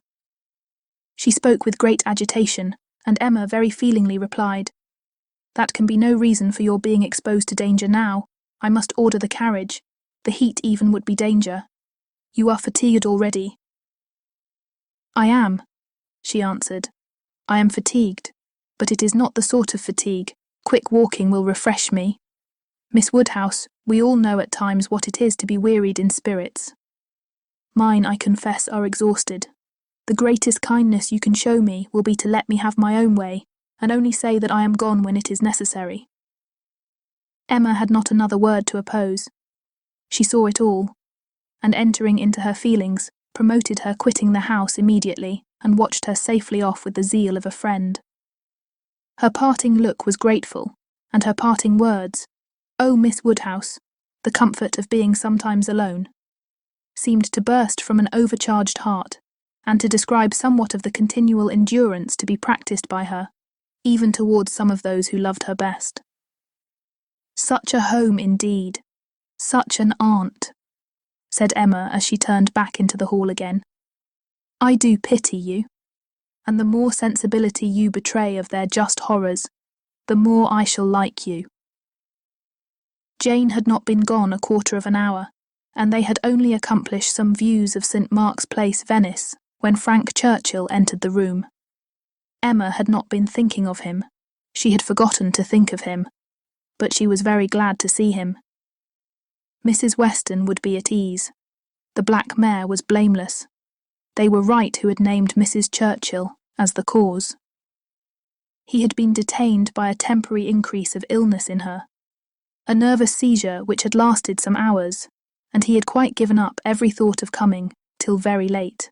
She spoke with great agitation, and Emma very feelingly replied, That can be no reason for your being exposed to danger now. I must order the carriage. The heat even would be danger. You are fatigued already. I am, she answered. I am fatigued, but it is not the sort of fatigue. Quick walking will refresh me. Miss Woodhouse, we all know at times what it is to be wearied in spirits. Mine, I confess, are exhausted. The greatest kindness you can show me will be to let me have my own way, and only say that I am gone when it is necessary. Emma had not another word to oppose. She saw it all, and entering into her feelings, promoted her quitting the house immediately, and watched her safely off with the zeal of a friend. Her parting look was grateful, and her parting words, "Oh, Miss Woodhouse, the comfort of being sometimes alone," seemed to burst from an overcharged heart, and to describe somewhat of the continual endurance to be practised by her, even towards some of those who loved her best. Such a home indeed, such an aunt, said Emma as she turned back into the hall again. I do pity you, and the more sensibility you betray of their just horrors, the more I shall like you. Jane had not been gone a quarter of an hour, and they had only accomplished some views of St. Mark's Place, Venice, when Frank Churchill entered the room. Emma had not been thinking of him. She had forgotten to think of him, but she was very glad to see him. Mrs. Weston would be at ease. The black mare was blameless. They were right who had named Mrs. Churchill as the cause. He had been detained by a temporary increase of illness in her, a nervous seizure which had lasted some hours, and he had quite given up every thought of coming till very late.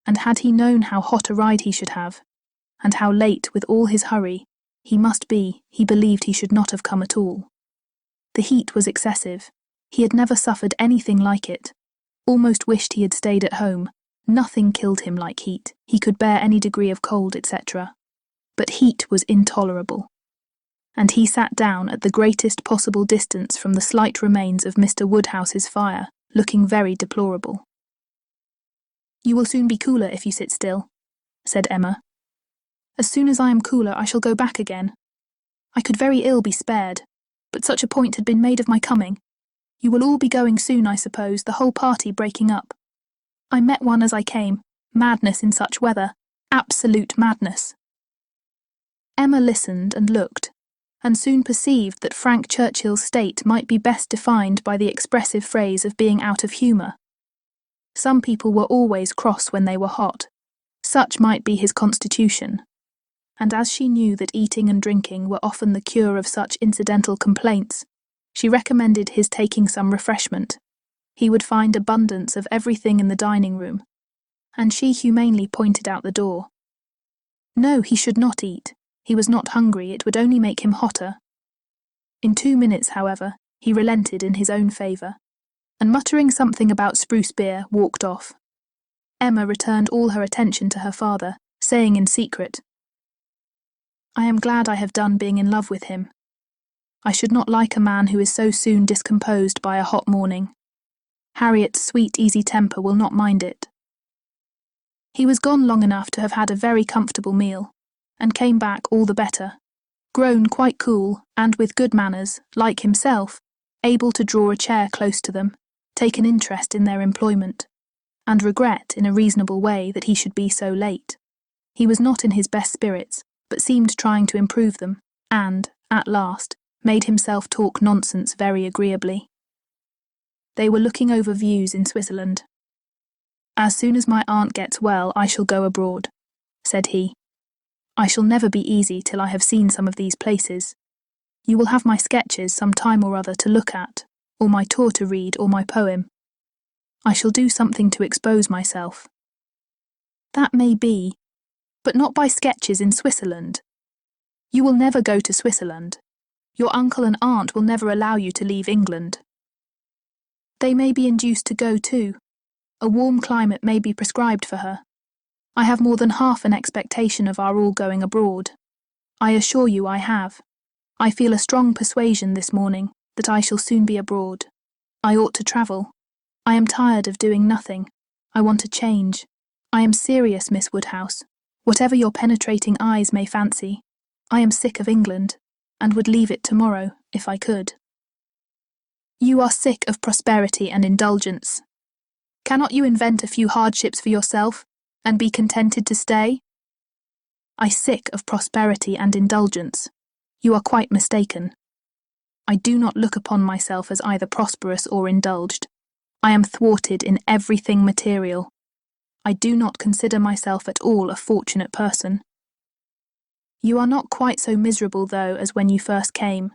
And had he known how hot a ride he should have, and how late with all his hurry, he believed he should not have come at all. The heat was excessive. He had never suffered anything like it. Almost wished he had stayed at home. Nothing killed him like heat. He could bear any degree of cold, etc. But heat was intolerable. And he sat down at the greatest possible distance from the slight remains of Mr. Woodhouse's fire, looking very deplorable. You will soon be cooler if you sit still, said Emma. As soon as I am cooler, I shall go back again. I could very ill be spared, but such a point had been made of my coming. You will all be going soon, I suppose, the whole party breaking up. I met one as I came. Madness in such weather. Absolute madness. Emma listened and looked, and soon perceived that Frank Churchill's state might be best defined by the expressive phrase of being out of humour. Some people were always cross when they were hot. Such might be his constitution. And as she knew that eating and drinking were often the cure of such incidental complaints, she recommended his taking some refreshment. He would find abundance of everything in the dining room, and she humanely pointed out the door. No, he should not eat. He was not hungry, it would only make him hotter. In 2 minutes, however, he relented in his own favour, and muttering something about spruce beer, walked off. Emma returned all her attention to her father, saying in secret, I am glad I have done being in love with him. I should not like a man who is so soon discomposed by a hot morning. Harriet's sweet, easy temper will not mind it. He was gone long enough to have had a very comfortable meal, and came back all the better, grown quite cool, and with good manners, like himself, able to draw a chair close to them, take an interest in their employment, and regret in a reasonable way that he should be so late. He was not in his best spirits, but seemed trying to improve them, and, at last, made himself talk nonsense very agreeably. They were looking over views in Switzerland. "As soon as my aunt gets well, I shall go abroad," said he. "I shall never be easy till I have seen some of these places. You will have my sketches some time or other to look at, or my tour to read, or my poem. I shall do something to expose myself." "That may be, but not by sketches in Switzerland. You will never go to Switzerland. Your uncle and aunt will never allow you to leave England." "They may be induced to go too. A warm climate may be prescribed for her. I have more than half an expectation of our all going abroad. I assure you I have. I feel a strong persuasion this morning that I shall soon be abroad. I ought to travel. I am tired of doing nothing. I want a change. I am serious, Miss Woodhouse. Whatever your penetrating eyes may fancy, I am sick of England, and would leave it tomorrow, if I could." "You are sick of prosperity and indulgence. Cannot you invent a few hardships for yourself, and be contented to stay?" "I sick of prosperity and indulgence. You are quite mistaken. I do not look upon myself as either prosperous or indulged. I am thwarted in everything material. I do not consider myself at all a fortunate person." "You are not quite so miserable, though, as when you first came.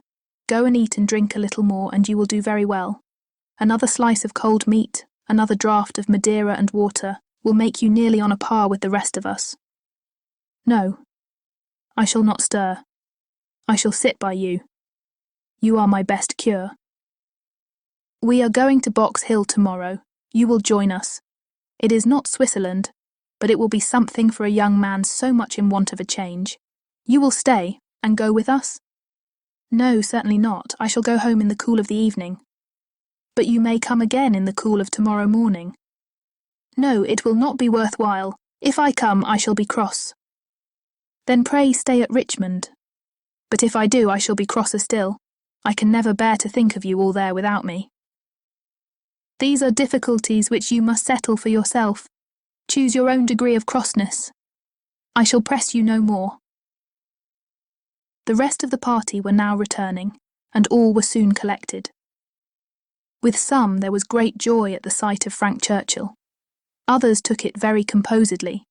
Go and eat and drink a little more, and you will do very well. Another slice of cold meat, another draught of Madeira and water, will make you nearly on a par with the rest of us." "No, I shall not stir. I shall sit by you. You are my best cure." "We are going to Box Hill tomorrow. You will join us. It is not Switzerland, but it will be something for a young man so much in want of a change. You will stay, and go with us?" "No, certainly not. I shall go home in the cool of the evening." "But you may come again in the cool of tomorrow morning." "No, it will not be worth while. If I come, I shall be cross." "Then pray stay at Richmond." "But if I do, I shall be crosser still. I can never bear to think of you all there without me." "These are difficulties which you must settle for yourself. Choose your own degree of crossness. I shall press you no more." The rest of the party were now returning, and all were soon collected. With some there was great joy at the sight of Frank Churchill. Others took it very composedly,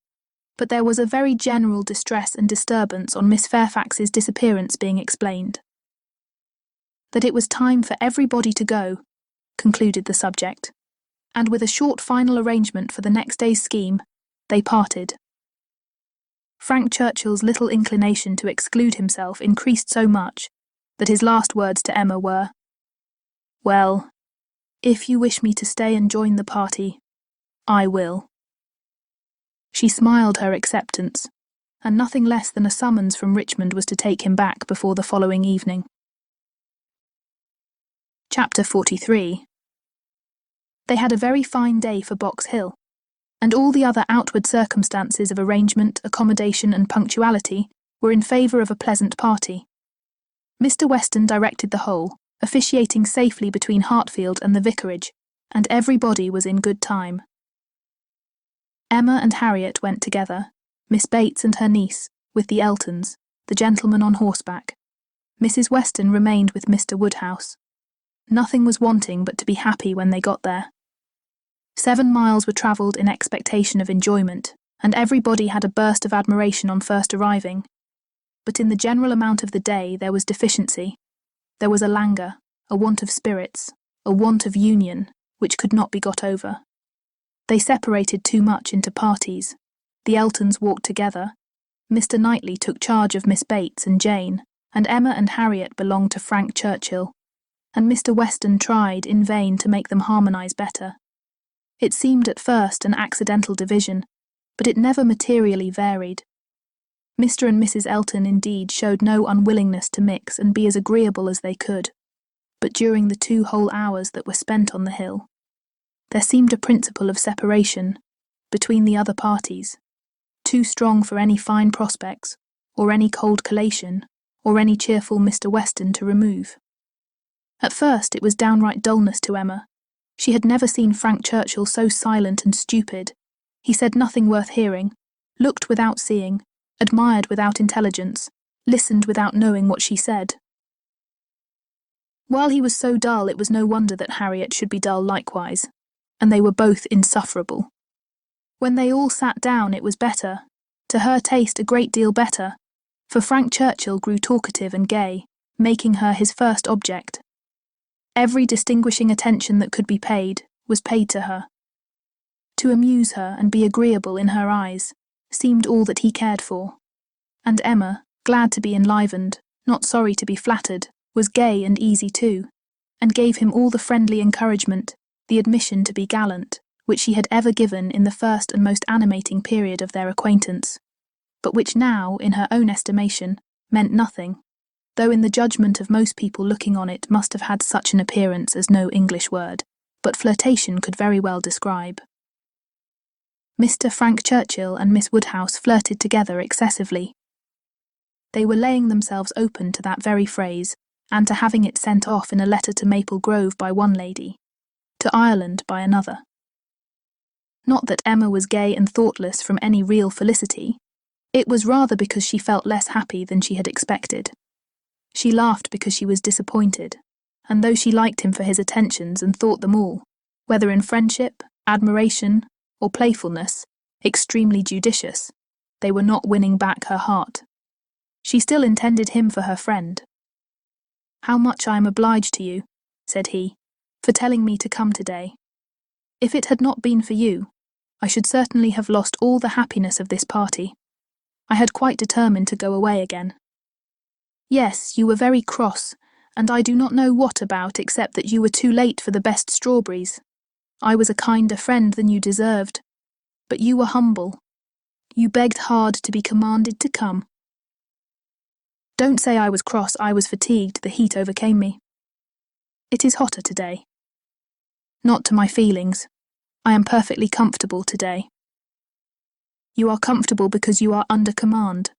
but there was a very general distress and disturbance on Miss Fairfax's disappearance being explained. That it was time for everybody to go, concluded the subject, and with a short final arrangement for the next day's scheme, they parted. Frank Churchill's little inclination to exclude himself increased so much that his last words to Emma were, "Well, if you wish me to stay and join the party, I will." She smiled her acceptance, and nothing less than a summons from Richmond was to take him back before the following evening. Chapter 43. They had a very fine day for Box Hill, and all the other outward circumstances of arrangement, accommodation, and punctuality were in favour of a pleasant party. Mr. Weston directed the whole, officiating safely between Hartfield and the vicarage, and everybody was in good time. Emma and Harriet went together, Miss Bates and her niece, with the Eltons, the gentleman on horseback. Mrs. Weston remained with Mr. Woodhouse. Nothing was wanting but to be happy when they got there. 7 miles were travelled in expectation of enjoyment, and everybody had a burst of admiration on first arriving. But in the general amount of the day there was deficiency. There was a languor, a want of spirits, a want of union, which could not be got over. They separated too much into parties. The Eltons walked together. Mr. Knightley took charge of Miss Bates and Jane, and Emma and Harriet belonged to Frank Churchill, and Mr. Weston tried in vain to make them harmonise better. It seemed at first an accidental division, but it never materially varied. Mr. and Mrs. Elton indeed showed no unwillingness to mix and be as agreeable as they could, but during the 2 whole hours that were spent on the hill, there seemed a principle of separation between the other parties, too strong for any fine prospects, or any cold collation, or any cheerful Mr. Weston to remove. At first it was downright dullness to Emma. She had never seen Frank Churchill so silent and stupid. He said nothing worth hearing, looked without seeing, admired without intelligence, listened without knowing what she said. While he was so dull, it was no wonder that Harriet should be dull likewise, and they were both insufferable. When they all sat down, it was better, to her taste a great deal better, for Frank Churchill grew talkative and gay, making her his first object. Every distinguishing attention that could be paid was paid to her. To amuse her and be agreeable in her eyes seemed all that he cared for, and Emma, glad to be enlivened, not sorry to be flattered, was gay and easy too, and gave him all the friendly encouragement, the admission to be gallant, which she had ever given in the first and most animating period of their acquaintance, but which now, in her own estimation, meant nothing, though in the judgment of most people looking on it must have had such an appearance as no English word, but flirtation could very well describe. Mr. Frank Churchill and Miss Woodhouse flirted together excessively. They were laying themselves open to that very phrase, and to having it sent off in a letter to Maple Grove by one lady, to Ireland by another. Not that Emma was gay and thoughtless from any real felicity, it was rather because she felt less happy than she had expected. She laughed because she was disappointed, and though she liked him for his attentions and thought them all, whether in friendship, admiration, or playfulness, extremely judicious, they were not winning back her heart. She still intended him for her friend. "How much I am obliged to you," said he, "for telling me to come today. If it had not been for you, I should certainly have lost all the happiness of this party. I had quite determined to go away again. Yes, you were very cross, and I do not know what about except that you were too late for the best strawberries. I was a kinder friend than you deserved, but you were humble. You begged hard to be commanded to come. Don't say I was cross, I was fatigued, the heat overcame me. It is hotter today. Not to my feelings. I am perfectly comfortable today. You are comfortable because you are under command.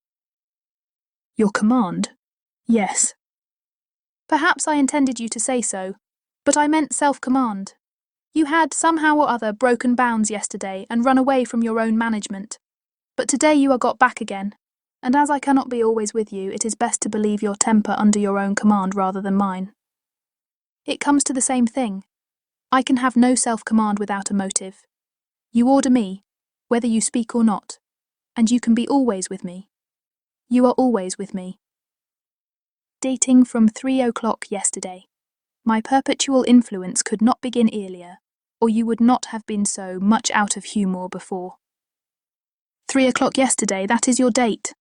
Your command? Yes. Perhaps I intended you to say so, but I meant self-command. You had, somehow or other, broken bounds yesterday and run away from your own management. But today you are got back again, and as I cannot be always with you, it is best to believe your temper under your own command rather than mine. It comes to the same thing. I can have no self-command without a motive. You order me, whether you speak or not, and you can be always with me. You are always with me. Dating from 3 o'clock yesterday. My perpetual influence could not begin earlier, or you would not have been so much out of humour before. 3 o'clock yesterday, that is your date.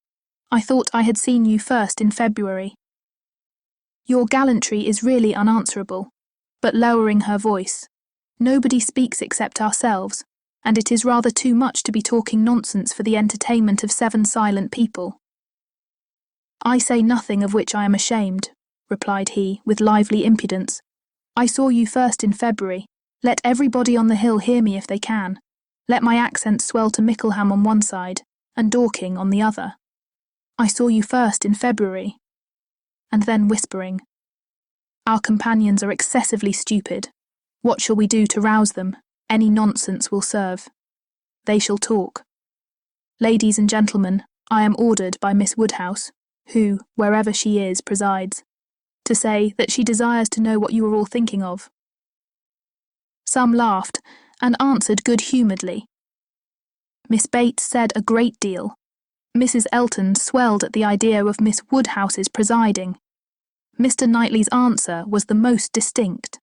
I thought I had seen you first in February. Your gallantry is really unanswerable, but lowering her voice. Nobody speaks except ourselves, and it is rather too much to be talking nonsense for the entertainment of 7 silent people. I say nothing of which I am ashamed, replied he, with lively impudence. I saw you first in February. Let everybody on the hill hear me if they can. Let my accent swell to Mickleham on one side, and Dorking on the other. I saw you first in February. And then whispering, Our companions are excessively stupid. What shall we do to rouse them? Any nonsense will serve. They shall talk. Ladies and gentlemen, I am ordered by Miss Woodhouse, who, wherever she is, presides, to say that she desires to know what you are all thinking of. Some laughed, and answered good-humouredly. Miss Bates said a great deal. Mrs. Elton swelled at the idea of Miss Woodhouse's presiding. Mr. Knightley's answer was the most distinct.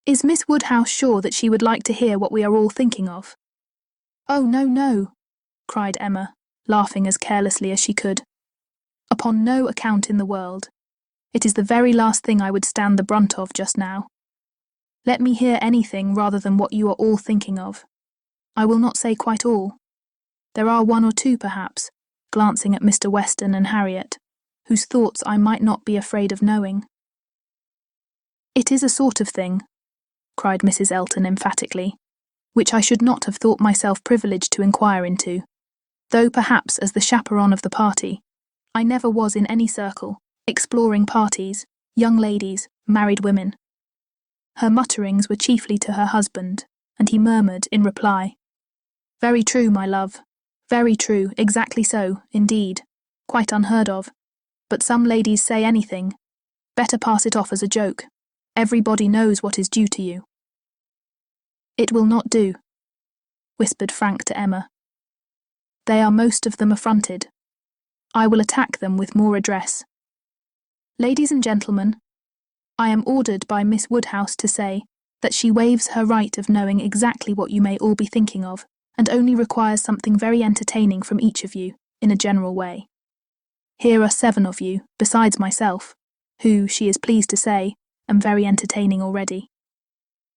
Is Miss Woodhouse sure that she would like to hear what we are all thinking of? Oh, no, no, cried Emma, laughing as carelessly as she could. Upon no account in the world. It is the very last thing I would stand the brunt of just now. Let me hear anything rather than what you are all thinking of. I will not say quite all. There are 1 or 2, perhaps, glancing at Mr. Weston and Harriet, whose thoughts I might not be afraid of knowing. It is a sort of thing, cried Mrs. Elton emphatically, which I should not have thought myself privileged to inquire into, though perhaps as the chaperon of the party, I never was in any circle, exploring parties, young ladies, married women. Her mutterings were chiefly to her husband, and he murmured in reply, Very true, my love, Very true, exactly so, indeed. Quite unheard of. But some ladies say anything. Better pass it off as a joke. Everybody knows what is due to you. It will not do, whispered Frank to Emma. They are most of them affronted. I will attack them with more address. Ladies and gentlemen, I am ordered by Miss Woodhouse to say that she waives her right of knowing exactly what you may all be thinking of, and only requires something very entertaining from each of you, in a general way. Here are 7 of you, besides myself, who, she is pleased to say, am very entertaining already.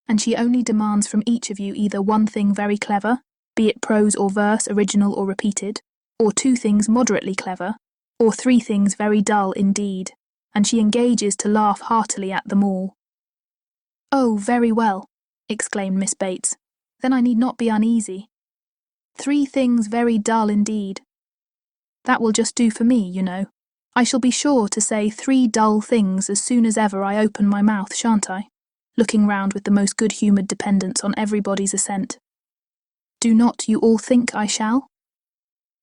And she only demands from each of you either one thing very clever, be it prose or verse, original or repeated, or 2 things moderately clever, or 3 things very dull indeed, and she engages to laugh heartily at them all. Oh, very well, exclaimed Miss Bates. Then I need not be uneasy. 3 things very dull indeed. That will just do for me, you know. I shall be sure to say 3 dull things as soon as ever I open my mouth, shan't I? Looking round with the most good-humoured dependence on everybody's assent. Do not you all think I shall?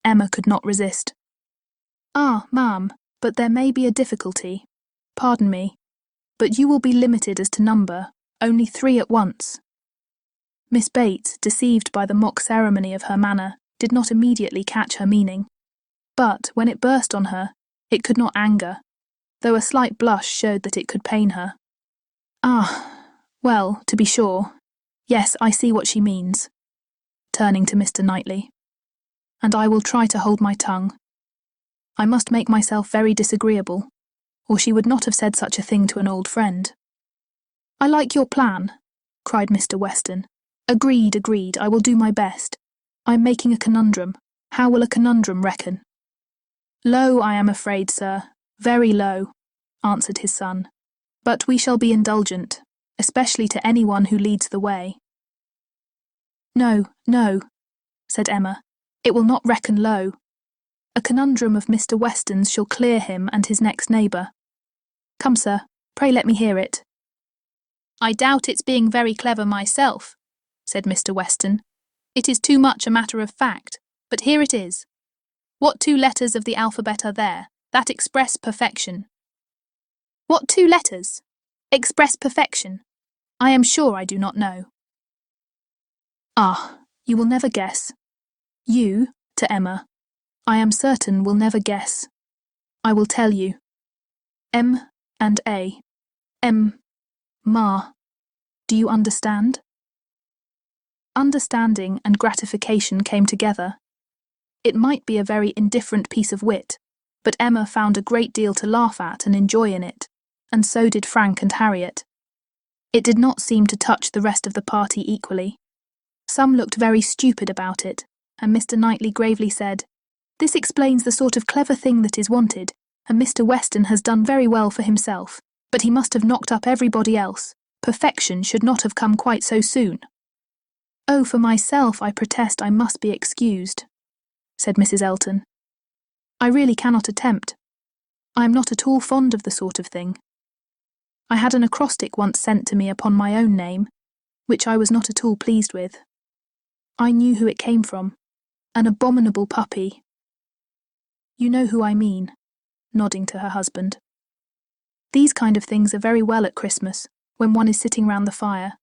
Emma could not resist. Ah, ma'am, but there may be a difficulty. Pardon me, but you will be limited as to number, only 3 at once. Miss Bates, deceived by the mock ceremony of her manner, did not immediately catch her meaning. But, when it burst on her, it could not anger, though a slight blush showed that it could pain her. Ah, well, to be sure. Yes, I see what she means. Turning to Mr. Knightley. And I will try to hold my tongue. I must make myself very disagreeable, or she would not have said such a thing to an old friend. I like your plan, cried Mr. Weston. Agreed, agreed, I will do my best. I am making a conundrum. How will a conundrum reckon? Low, I am afraid, sir, very low, answered his son. But we shall be indulgent, especially to anyone who leads the way. No, no, said Emma, it will not reckon low. A conundrum of Mr. Weston's shall clear him and his next neighbour. Come, sir, pray let me hear it. I doubt its being very clever myself, said Mr. Weston. It is too much a matter of fact, but here it is. What 2 letters of the alphabet are there, that express perfection? What 2 letters? Express perfection? I am sure I do not know. Ah, you will never guess. You, to Emma, I am certain will never guess. I will tell you. M and A. Ma. Do you understand? Understanding and gratification came together. It might be a very indifferent piece of wit, but Emma found a great deal to laugh at and enjoy in it, and so did Frank and Harriet. It did not seem to touch the rest of the party equally. Some looked very stupid about it, and Mr. Knightley gravely said, This explains the sort of clever thing that is wanted, and Mr. Weston has done very well for himself, but he must have knocked up everybody else. Perfection should not have come quite so soon. Oh, for myself, I protest I must be excused, said Mrs. Elton. I really cannot attempt. I am not at all fond of the sort of thing. I had an acrostic once sent to me upon my own name, which I was not at all pleased with. I knew who it came from. An abominable puppy. You know who I mean, nodding to her husband. These kind of things are very well at Christmas, when one is sitting round the fire,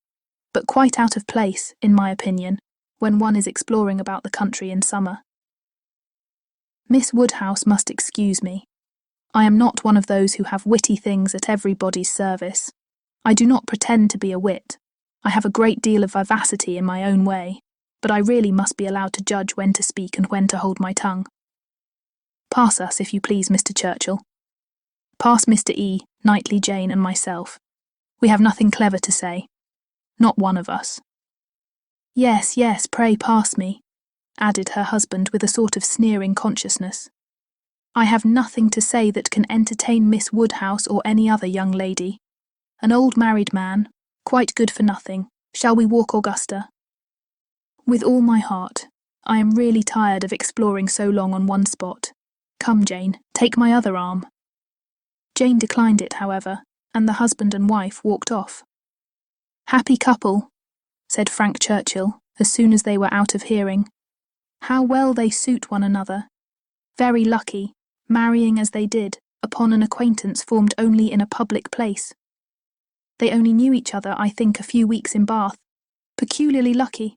but quite out of place, in my opinion, when one is exploring about the country in summer. Miss Woodhouse must excuse me. I am not one of those who have witty things at everybody's service. I do not pretend to be a wit. I have a great deal of vivacity in my own way, but I really must be allowed to judge when to speak and when to hold my tongue. Pass us, if you please, Mr. Churchill. Pass Mr. E., Knightley, Jane, and myself. We have nothing clever to say. Not one of us. Yes, yes, pray pass me, added her husband with a sort of sneering consciousness. I have nothing to say that can entertain Miss Woodhouse or any other young lady. An old married man, quite good for nothing. Shall we walk, Augusta? With all my heart. I am really tired of exploring so long on one spot. Come, Jane, take my other arm. Jane declined it, however, and the husband and wife walked off. Happy couple, said Frank Churchill, as soon as they were out of hearing. How well they suit one another. Very lucky, marrying as they did, upon an acquaintance formed only in a public place. They only knew each other, I think, a few weeks in Bath. Peculiarly lucky,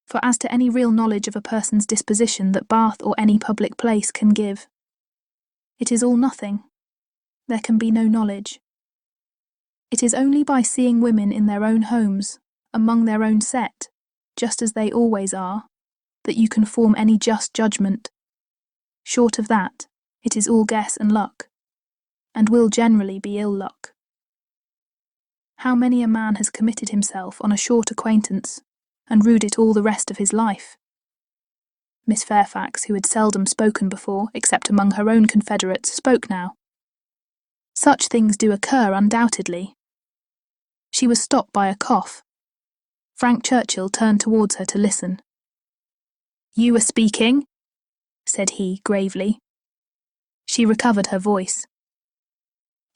for as to any real knowledge of a person's disposition that Bath or any public place can give, it is all nothing. There can be no knowledge. It is only by seeing women in their own homes, among their own set, just as they always are, that you can form any just judgment. Short of that, it is all guess and luck, and will generally be ill luck. How many a man has committed himself on a short acquaintance, and rued it all the rest of his life? Miss Fairfax, who had seldom spoken before, except among her own confederates, spoke now. Such things do occur, undoubtedly. She was stopped by a cough. Frank Churchill turned towards her to listen. "You were speaking?" said he, gravely. She recovered her voice.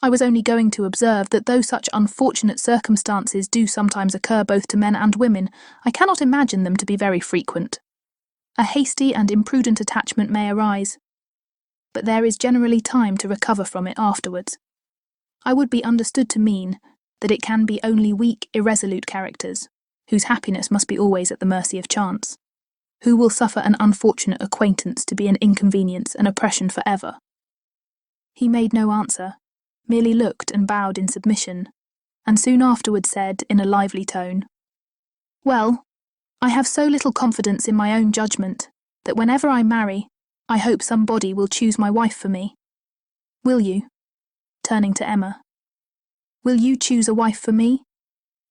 "I was only going to observe that though such unfortunate circumstances do sometimes occur both to men and women, I cannot imagine them to be very frequent. A hasty and imprudent attachment may arise, but there is generally time to recover from it afterwards. I would be understood to mean that it can be only weak, irresolute characters, whose happiness must be always at the mercy of chance, who will suffer an unfortunate acquaintance to be an inconvenience and oppression for ever." He made no answer, merely looked and bowed in submission, and soon afterwards said, in a lively tone, "Well, I have so little confidence in my own judgment, that whenever I marry, I hope somebody will choose my wife for me. Will you?" turning to Emma. "Will you choose a wife for me?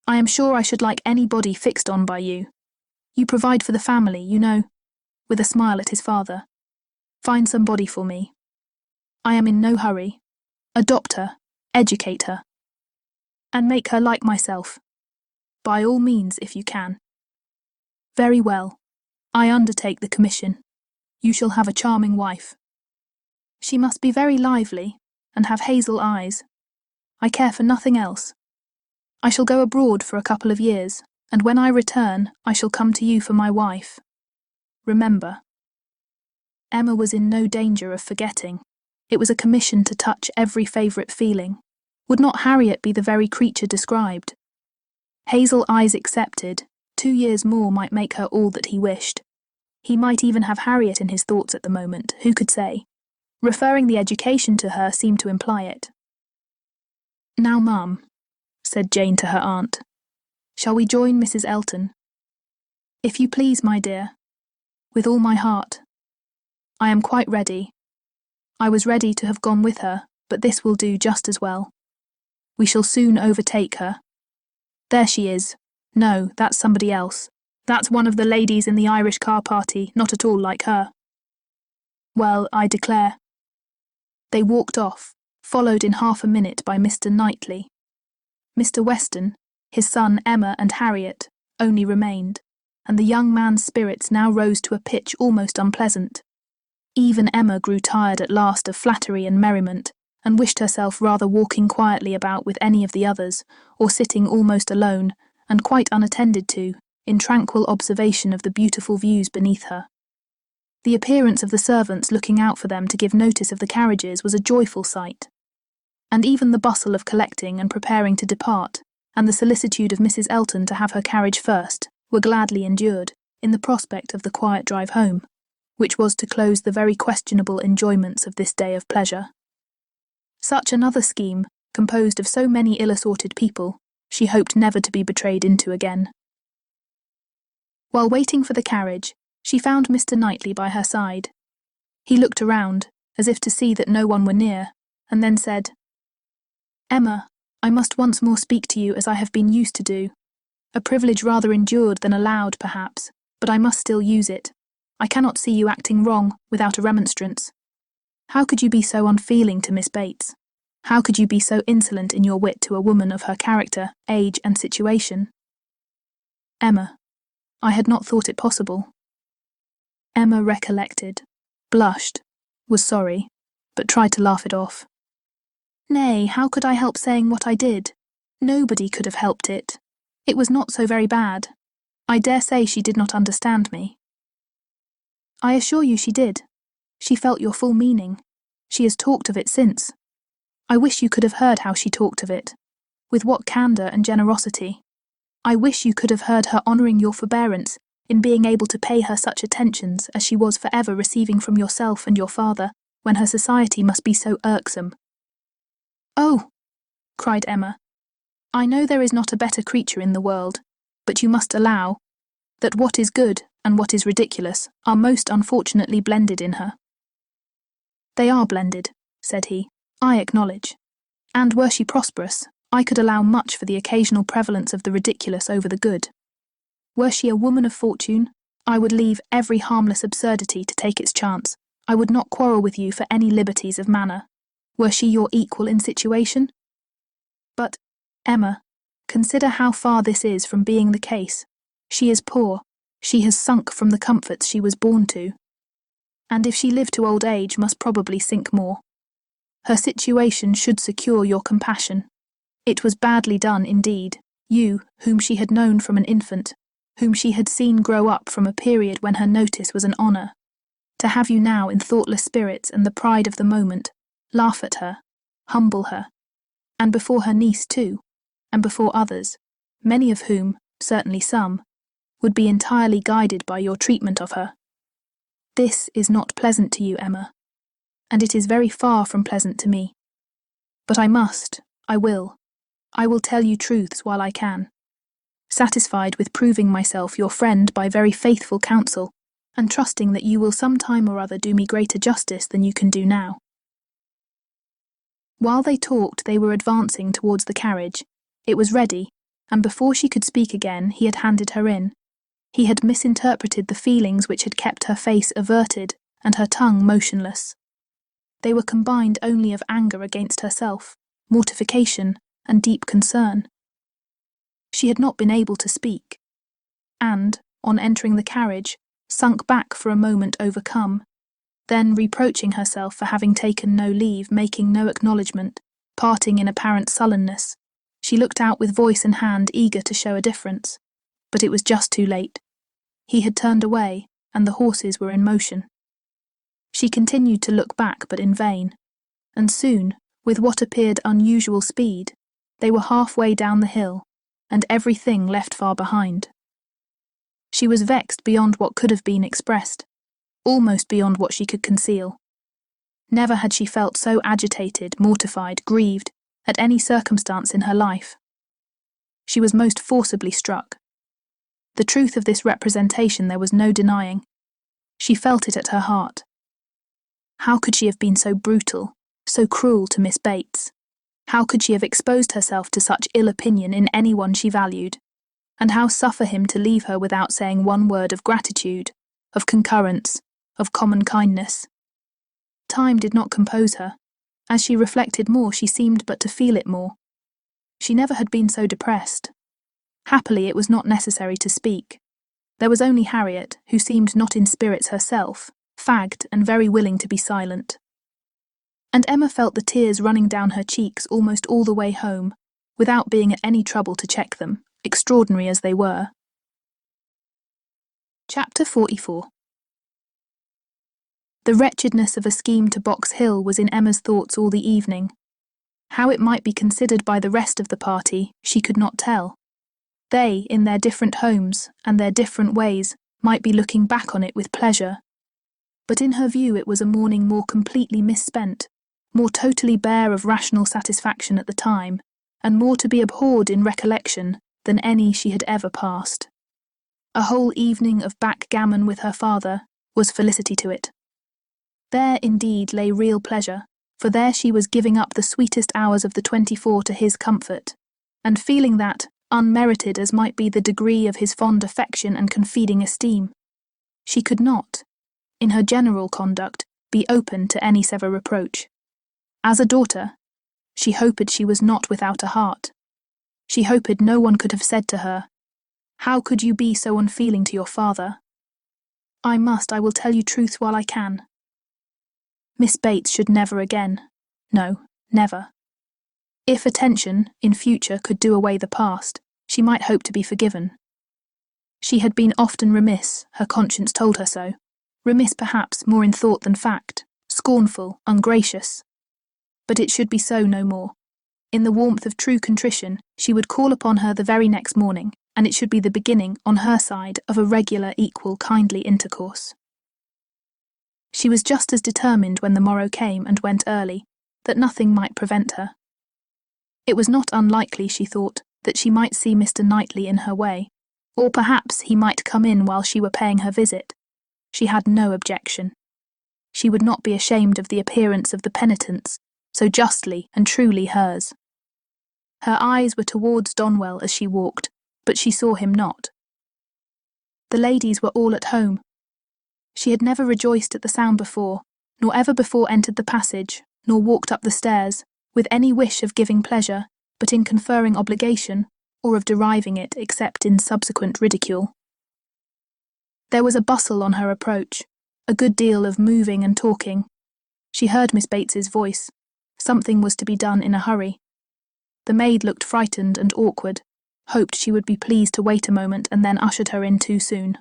I am sure I should like anybody fixed on by you. You provide for the family, you know," with a smile at his father. "Find somebody for me. I am in no hurry. Adopt her, educate her, and make her like myself. By all means, if you can." "Very well. I undertake the commission. You shall have a charming wife. She must be very lively, and have hazel eyes. I care for nothing else. I shall go abroad for a couple of years, and when I return, I shall come to you for my wife. Remember." Emma was in no danger of forgetting. It was a commission to touch every favourite feeling. Would not Harriet be the very creature described? Hazel eyes excepted, 2 years more might make her all that he wished. He might even have Harriet in his thoughts at the moment, who could say? Referring the education to her seemed to imply it. "Now, ma'am," said Jane to her aunt, "shall we join Mrs. Elton?" "If you please, my dear. With all my heart. I am quite ready. I was ready to have gone with her, but this will do just as well. We shall soon overtake her. There she is. No, that's somebody else. That's one of the ladies in the Irish car party, not at all like her. Well, I declare." They walked off, followed in half a minute by Mr. Knightley. Mr. Weston, his son Emma and Harriet, only remained, and the young man's spirits now rose to a pitch almost unpleasant. Even Emma grew tired at last of flattery and merriment, and wished herself rather walking quietly about with any of the others, or sitting almost alone, and quite unattended to, in tranquil observation of the beautiful views beneath her. The appearance of the servants looking out for them to give notice of the carriages was a joyful sight, and even the bustle of collecting and preparing to depart, and the solicitude of Mrs. Elton to have her carriage first, were gladly endured, in the prospect of the quiet drive home, which was to close the very questionable enjoyments of this day of pleasure. Such another scheme, composed of so many ill-assorted people, she hoped never to be betrayed into again. While waiting for the carriage, she found Mr. Knightley by her side. He looked around, as if to see that no one were near, and then said, "Emma, I must once more speak to you as I have been used to do. A privilege rather endured than allowed, perhaps, but I must still use it. I cannot see you acting wrong, without a remonstrance. How could you be so unfeeling to Miss Bates? How could you be so insolent in your wit to a woman of her character, age, and situation?" "Emma, I had not thought it possible." Emma recollected, blushed, was sorry, but tried to laugh it off. "Nay, how could I help saying what I did? Nobody could have helped it. It was not so very bad. I dare say she did not understand me." I assure you she did. She felt your full meaning. She has talked of it since. I wish you could have heard how she talked of it. With what candour and generosity. I wish you could have heard her honouring your forbearance in being able to pay her such attentions as she was forever receiving from yourself and your father, when her society must be so irksome. Oh, cried Emma, I know there is not a better creature in the world, but you must allow that what is good and what is ridiculous are most unfortunately blended in her. They are blended, said he, I acknowledge. And were she prosperous, I could allow much for the occasional prevalence of the ridiculous over the good. Were she a woman of fortune, I would leave every harmless absurdity to take its chance. I would not quarrel with you for any liberties of manner. Were she your equal in situation? But, Emma, consider how far this is from being the case. She is poor. She has sunk from the comforts she was born to. And if she lived to old age, must probably sink more. Her situation should secure your compassion. It was badly done indeed, you, whom she had known from an infant, whom she had seen grow up from a period when her notice was an honour, to have you now in thoughtless spirits and the pride of the moment, laugh at her, humble her, and before her niece too, and before others, many of whom, certainly some, would be entirely guided by your treatment of her. This is not pleasant to you, Emma, and it is very far from pleasant to me. But I must, I will tell you truths while I can, satisfied with proving myself your friend by very faithful counsel, and trusting that you will some time or other do me greater justice than you can do now. While they talked, they were advancing towards the carriage. It was ready, and before she could speak again, he had handed her in. He had misinterpreted the feelings which had kept her face averted and her tongue motionless. They were combined only of anger against herself, mortification, and deep concern. She had not been able to speak, and, on entering the carriage, sunk back for a moment overcome, then reproaching herself for having taken no leave, making no acknowledgement, parting in apparent sullenness, she looked out with voice and hand, eager to show a difference. But it was just too late. He had turned away, and the horses were in motion. She continued to look back, but in vain, and soon, with what appeared unusual speed, they were halfway down the hill, and everything left far behind. She was vexed beyond what could have been expressed, almost beyond what she could conceal. Never had she felt so agitated, mortified, grieved, at any circumstance in her life. She was most forcibly struck. The truth of this representation there was no denying. She felt it at her heart. How could she have been so brutal, so cruel to Miss Bates? How could she have exposed herself to such ill opinion in anyone she valued? And how suffer him to leave her without saying one word of gratitude, of concurrence, of common kindness? Time did not compose her. As she reflected more, she seemed but to feel it more. She never had been so depressed. Happily, it was not necessary to speak. There was only Harriet, who seemed not in spirits herself, fagged and very willing to be silent. And Emma felt the tears running down her cheeks almost all the way home, without being at any trouble to check them, extraordinary as they were. Chapter 44. The wretchedness of a scheme to Box Hill was in Emma's thoughts all the evening. How it might be considered by the rest of the party, she could not tell. They, in their different homes and their different ways, might be looking back on it with pleasure. But in her view it was a morning more completely misspent, more totally bare of rational satisfaction at the time, and more to be abhorred in recollection than any she had ever passed. A whole evening of backgammon with her father was felicity to it. There indeed lay real pleasure, for there she was giving up the sweetest hours of the 24 to his comfort, and feeling that, unmerited as might be the degree of his fond affection and confiding esteem, she could not, in her general conduct, be open to any severe reproach. As a daughter, she hoped she was not without a heart. She hoped no one could have said to her, "How could you be so unfeeling to your father?" I will tell you truths while I can. Miss Bates should never again. No, never. If attention, in future, could do away the past, she might hope to be forgiven. She had been often remiss, her conscience told her so, remiss perhaps more in thought than fact, scornful, ungracious. But it should be so no more. In the warmth of true contrition, she would call upon her the very next morning, and it should be the beginning, on her side, of a regular, equal, kindly intercourse. She was just as determined when the morrow came and went early, that nothing might prevent her. It was not unlikely, she thought, that she might see Mr. Knightley in her way, or perhaps he might come in while she were paying her visit. She had no objection. She would not be ashamed of the appearance of the penitents, so justly and truly hers. Her eyes were towards Donwell as she walked, but she saw him not. The ladies were all at home. She had never rejoiced at the sound before, nor ever before entered the passage, nor walked up the stairs, with any wish of giving pleasure, but in conferring obligation, or of deriving it except in subsequent ridicule. There was a bustle on her approach, a good deal of moving and talking. She heard Miss Bates's voice. Something was to be done in a hurry. The maid looked frightened and awkward, hoped she would be pleased to wait a moment, and then ushered her in too soon.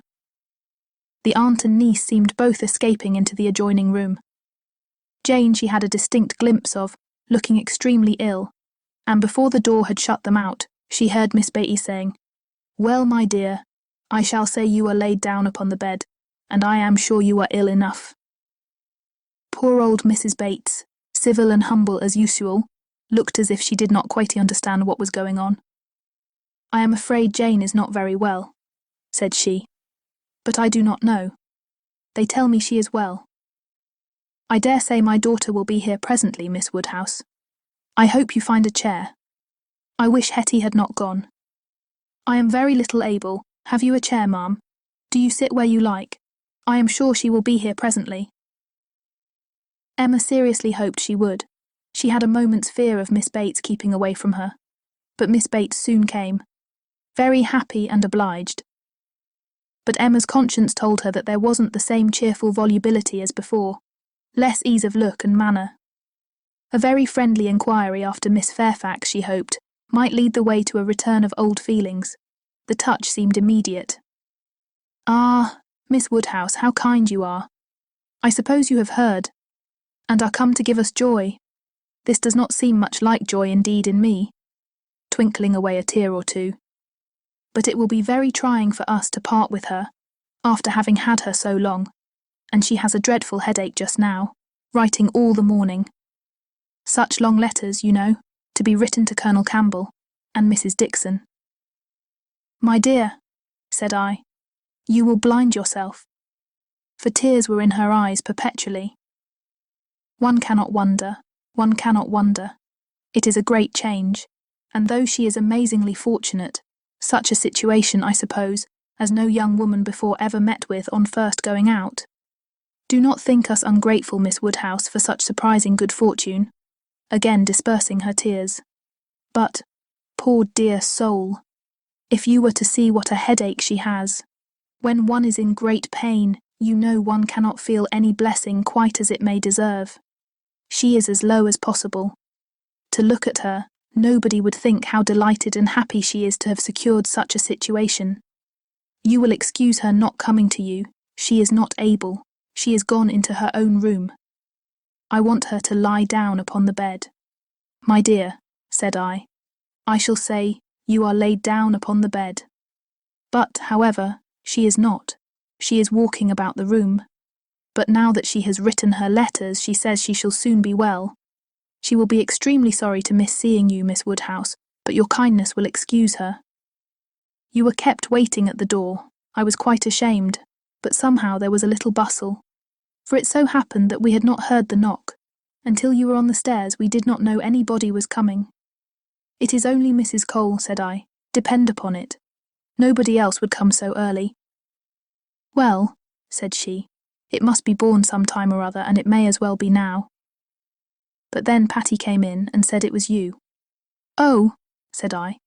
The aunt and niece seemed both escaping into the adjoining room. Jane she had a distinct glimpse of, looking extremely ill, and before the door had shut them out, she heard Miss Beatty saying, "Well, my dear, I shall say you are laid down upon the bed, and I am sure you are ill enough." Poor old Mrs. Bates, civil and humble as usual, looked as if she did not quite understand what was going on. "I am afraid Jane is not very well," said she, "but I do not know. They tell me she is well. I dare say my daughter will be here presently, Miss Woodhouse. I hope you find a chair. I wish Hetty had not gone. I am very little able. Have you a chair, ma'am? Do you sit where you like? I am sure she will be here presently." Emma seriously hoped she would. She had a moment's fear of Miss Bates keeping away from her. But Miss Bates soon came, very happy and obliged. But Emma's conscience told her that there wasn't the same cheerful volubility as before, less ease of look and manner. A very friendly inquiry after Miss Fairfax, she hoped, might lead the way to a return of old feelings. The touch seemed immediate. "Ah, Miss Woodhouse, how kind you are. I suppose you have heard, and are come to give us joy. This does not seem much like joy indeed in me," twinkling away a tear or two. "But it will be very trying for us to part with her, after having had her so long, and she has a dreadful headache just now, writing all the morning. Such long letters, you know, to be written to Colonel Campbell and Mrs. Dixon." "My dear," said I, "you will blind yourself." For tears were in her eyes perpetually. One cannot wonder, one cannot wonder. It is a great change, and though she is amazingly fortunate, such a situation, I suppose, as no young woman before ever met with on first going out. Do not think us ungrateful, Miss Woodhouse, for such surprising good fortune, again dispersing her tears. But, poor dear soul, if you were to see what a headache she has. When one is in great pain, you know one cannot feel any blessing quite as it may deserve. She is as low as possible. To look at her, nobody would think how delighted and happy she is to have secured such a situation. You will excuse her not coming to you. She is not able. She is gone into her own room. I want her to lie down upon the bed. My dear, said I shall say, you are laid down upon the bed. But, however, she is not. She is walking about the room. But now that she has written her letters, she says she shall soon be well. She will be extremely sorry to miss seeing you, Miss Woodhouse, but your kindness will excuse her. You were kept waiting at the door. I was quite ashamed, but somehow there was a little bustle. For it so happened that we had not heard the knock. Until you were on the stairs, we did not know anybody was coming. It is only Mrs. Cole, said I. Depend upon it. Nobody else would come so early. Well, said she, it must be born some time or other, and it may as well be now. But then Patty came in and said it was you. Oh, said I,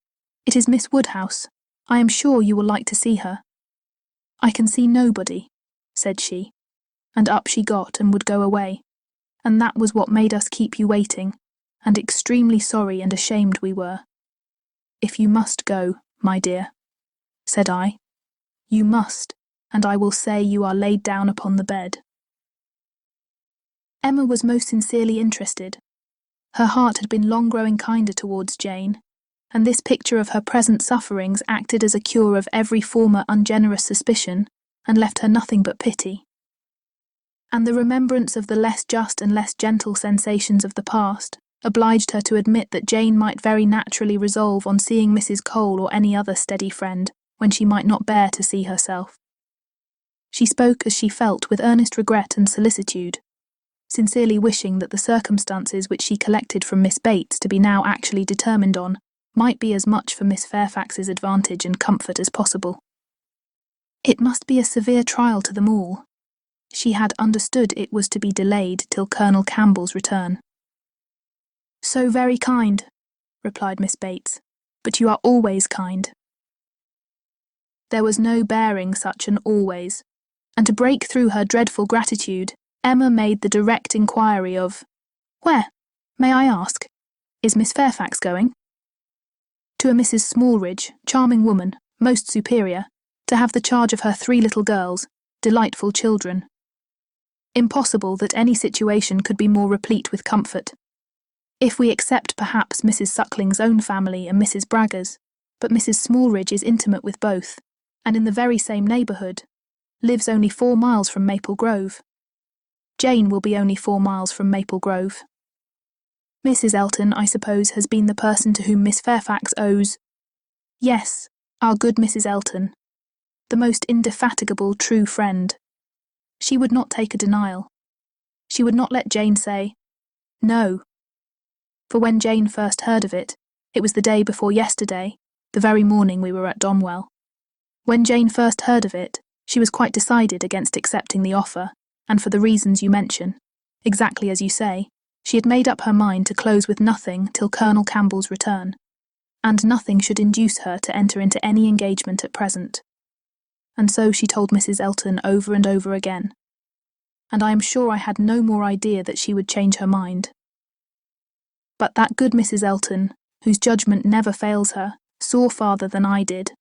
it is Miss Woodhouse. I am sure you will like to see her. I can see nobody, said she, and up she got and would go away, and that was what made us keep you waiting, and extremely sorry and ashamed we were. If you must go, my dear, said I, you must. and I will say you are laid down upon the bed." Emma was most sincerely interested. Her heart had been long growing kinder towards Jane, and this picture of her present sufferings acted as a cure of every former ungenerous suspicion, and left her nothing but pity. And the remembrance of the less just and less gentle sensations of the past obliged her to admit that Jane might very naturally resolve on seeing Mrs. Cole or any other steady friend when she might not bear to see herself. She spoke as she felt with earnest regret and solicitude, sincerely wishing that the circumstances which she collected from Miss Bates to be now actually determined on might be as much for Miss Fairfax's advantage and comfort as possible. It must be a severe trial to them all. She had understood it was to be delayed till Colonel Campbell's return. "So very kind," replied Miss Bates, "but you are always kind." There was no bearing such an always, and to break through her dreadful gratitude, Emma made the direct inquiry of, "Where, may I ask, is Miss Fairfax going?" To a Mrs. Smallridge, charming woman, most superior, to have the charge of her 3 little girls, delightful children. Impossible that any situation could be more replete with comfort. If we except perhaps Mrs. Suckling's own family and Mrs. Bragger's, but Mrs. Smallridge is intimate with both, and in the very same neighbourhood, lives only 4 miles from Maple Grove. Jane will be only 4 miles from Maple Grove. Mrs. Elton, I suppose, has been the person to whom Miss Fairfax owes— Yes, our good Mrs. Elton, the most indefatigable true friend. She would not take a denial. She would not let Jane say, "No." For when Jane first heard of it, it was the day before yesterday, the very morning we were at Donwell. When Jane first heard of it, she was quite decided against accepting the offer, and for the reasons you mention. Exactly as you say, she had made up her mind to close with nothing till Colonel Campbell's return, and nothing should induce her to enter into any engagement at present. And so she told Mrs. Elton over and over again, and I am sure I had no more idea that she would change her mind. But that good Mrs. Elton, whose judgment never fails her, saw farther than I did.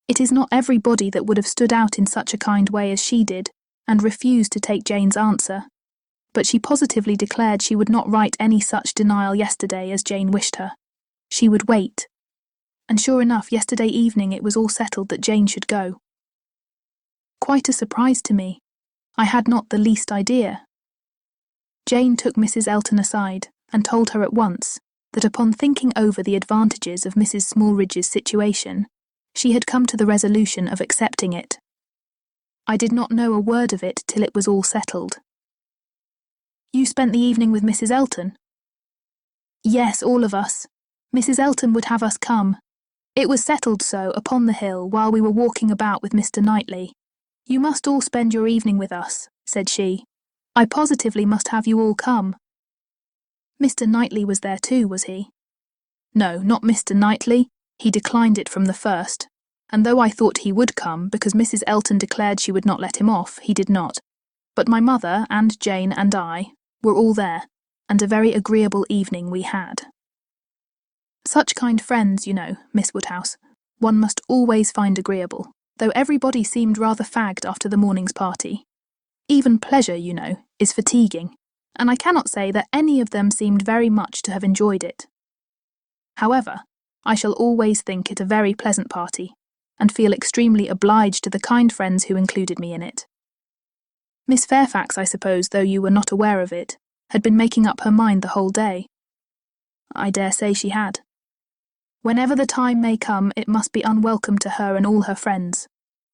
It is not everybody that would have stood out in such a kind way as she did, and refused to take Jane's answer, but she positively declared she would not write any such denial yesterday as Jane wished her. She would wait. And sure enough, yesterday evening it was all settled that Jane should go. Quite a surprise to me. I had not the least idea. Jane took Mrs. Elton aside and told her at once that upon thinking over the advantages of Mrs. Smallridge's situation, she had come to the resolution of accepting it. I did not know a word of it till it was all settled. "You spent the evening with Mrs. Elton?" "Yes, all of us. Mrs. Elton would have us come. It was settled so upon the hill while we were walking about with Mr. Knightley. 'You must all spend your evening with us,' said she. 'I positively must have you all come.' Mr. Knightley was there too, was he?" "No, not Mr. Knightley. He declined it from the first, and though I thought he would come because Mrs. Elton declared she would not let him off, he did not. But my mother and Jane and I were all there, and a very agreeable evening we had." Such kind friends, you know, Miss Woodhouse, one must always find agreeable, though everybody seemed rather fagged after the morning's party. Even pleasure, you know, is fatiguing, and I cannot say that any of them seemed very much to have enjoyed it. However, I shall always think it a very pleasant party, and feel extremely obliged to the kind friends who included me in it. Miss Fairfax, I suppose, though you were not aware of it, had been making up her mind the whole day. I dare say she had. Whenever the time may come, it must be unwelcome to her and all her friends,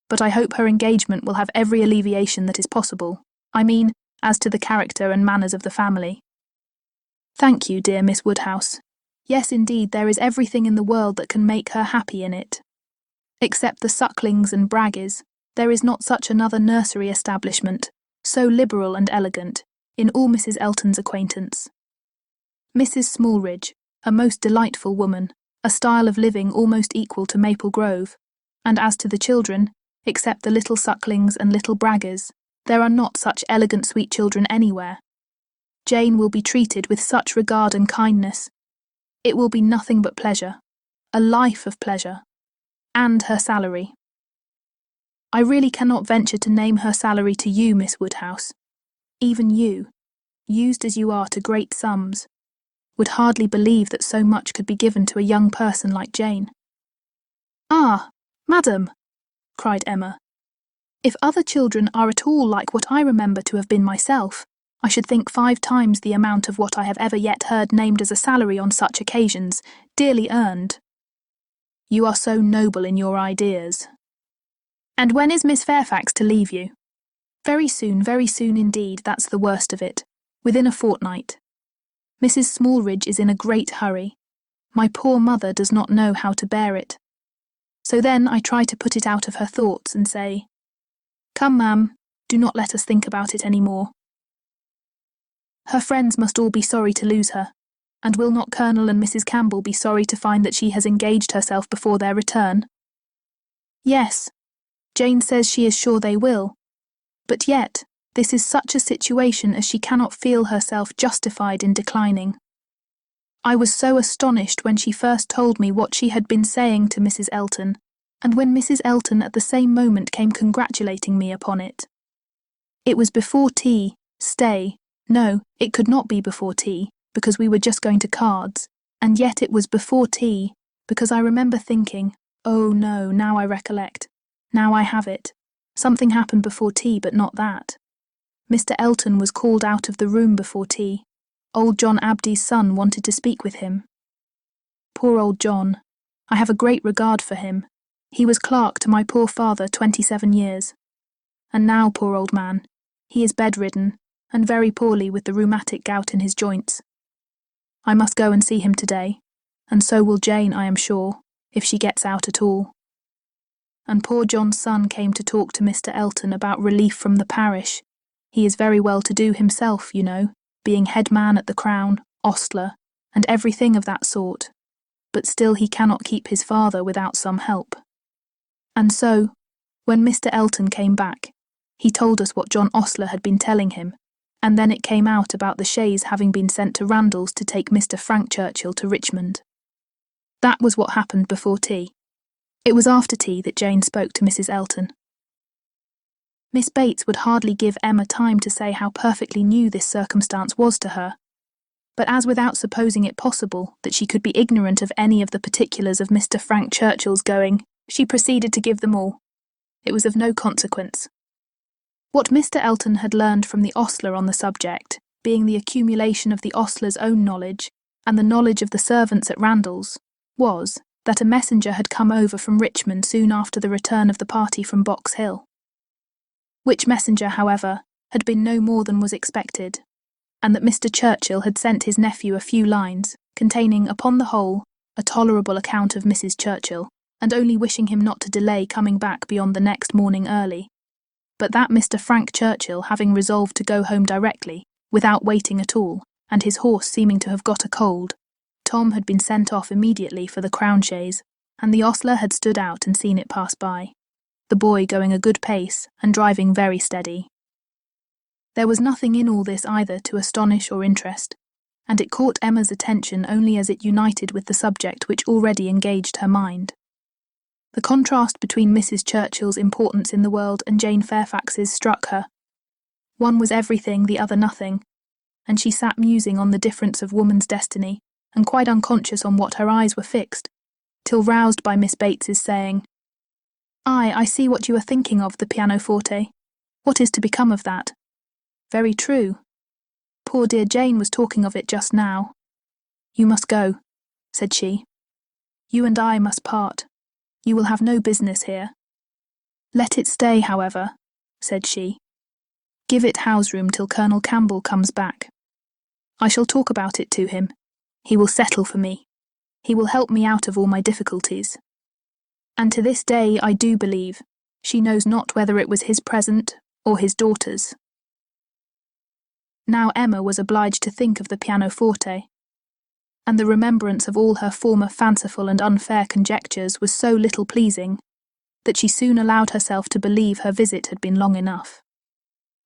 but I hope her engagement will have every alleviation that is possible. I mean, as to the character and manners of the family. Thank you, dear Miss Woodhouse. Yes, indeed, there is everything in the world that can make her happy in it. Except the Sucklings and Braggers, there is not such another nursery establishment, so liberal and elegant, in all Mrs. Elton's acquaintance. Mrs. Smallridge, a most delightful woman, a style of living almost equal to Maple Grove, and as to the children, except the little Sucklings and little Braggers, there are not such elegant sweet children anywhere. Jane will be treated with such regard and kindness. It will be nothing but pleasure, a life of pleasure, and her salary. I really cannot venture to name her salary to you, Miss Woodhouse. Even you, used as you are to great sums, would hardly believe that so much could be given to a young person like Jane." "Ah, madam," cried Emma, "if other children are at all like what I remember to have been myself, I should think 5 times the amount of what I have ever yet heard named as a salary on such occasions, dearly earned." "You are so noble in your ideas." "And when is Miss Fairfax to leave you?" very soon indeed, that's the worst of it. Within a fortnight. Mrs. Smallridge is in a great hurry. My poor mother does not know how to bear it. So then I try to put it out of her thoughts and say, "Come, ma'am, do not let us think about it any more. Her friends must all be sorry to lose her, and will not Colonel and Mrs. Campbell be sorry to find that she has engaged herself before their return?" "Yes, Jane says she is sure they will. But yet, this is such a situation as she cannot feel herself justified in declining. I was so astonished when she first told me what she had been saying to Mrs. Elton, and when Mrs. Elton at the same moment came congratulating me upon it. It was before tea, no, it could not be before tea, because we were just going to cards, and yet it was before tea, because I remember thinking, oh no, now I recollect, now I have it. Something happened before tea, but not that. Mr. Elton was called out of the room before tea. Old John Abdy's son wanted to speak with him. Poor old John. I have a great regard for him. He was clerk to my poor father 27 years. And now, poor old man, he is bedridden, and very poorly with the rheumatic gout in his joints. I must go and see him today, and so will Jane, I am sure, if she gets out at all. And poor John's son came to talk to Mr. Elton about relief from the parish. He is very well to do himself, you know, being head man at the Crown, ostler, and everything of that sort, but still he cannot keep his father without some help. And so, when Mr. Elton came back, he told us what John Ostler had been telling him, and then it came out about the chaise having been sent to Randalls to take Mr. Frank Churchill to Richmond. That was what happened before tea. It was after tea that Jane spoke to Mrs. Elton. Miss Bates would hardly give Emma time to say how perfectly new this circumstance was to her, but as without supposing it possible that she could be ignorant of any of the particulars of Mr. Frank Churchill's going, she proceeded to give them all. It was of no consequence. What Mr. Elton had learned from the ostler on the subject, being the accumulation of the ostler's own knowledge, and the knowledge of the servants at Randalls, was that a messenger had come over from Richmond soon after the return of the party from Box Hill. Which messenger, however, had been no more than was expected, and that Mr. Churchill had sent his nephew a few lines, containing, upon the whole, a tolerable account of Mrs. Churchill, and only wishing him not to delay coming back beyond the next morning early, but that Mr. Frank Churchill having resolved to go home directly, without waiting at all, and his horse seeming to have got a cold, Tom had been sent off immediately for the Crown chaise, and the ostler had stood out and seen it pass by, the boy going a good pace and driving very steady. There was nothing in all this either to astonish or interest, and it caught Emma's attention only as it united with the subject which already engaged her mind. The contrast between Mrs. Churchill's importance in the world and Jane Fairfax's struck her. One was everything, the other nothing, and she sat musing on the difference of woman's destiny, and quite unconscious on what her eyes were fixed, till roused by Miss Bates's saying, I see what you are thinking of, the pianoforte. What is to become of that? Very true. Poor dear Jane was talking of it just now. You must go, said she. You and I must part. You will have no business here. Let it stay, however, said she. Give it house room till Colonel Campbell comes back. I shall talk about it to him. He will settle for me. He will help me out of all my difficulties. And to this day I do believe she knows not whether it was his present or his daughter's. Now Emma was obliged to think of the pianoforte, and the remembrance of all her former fanciful and unfair conjectures was so little pleasing, that she soon allowed herself to believe her visit had been long enough,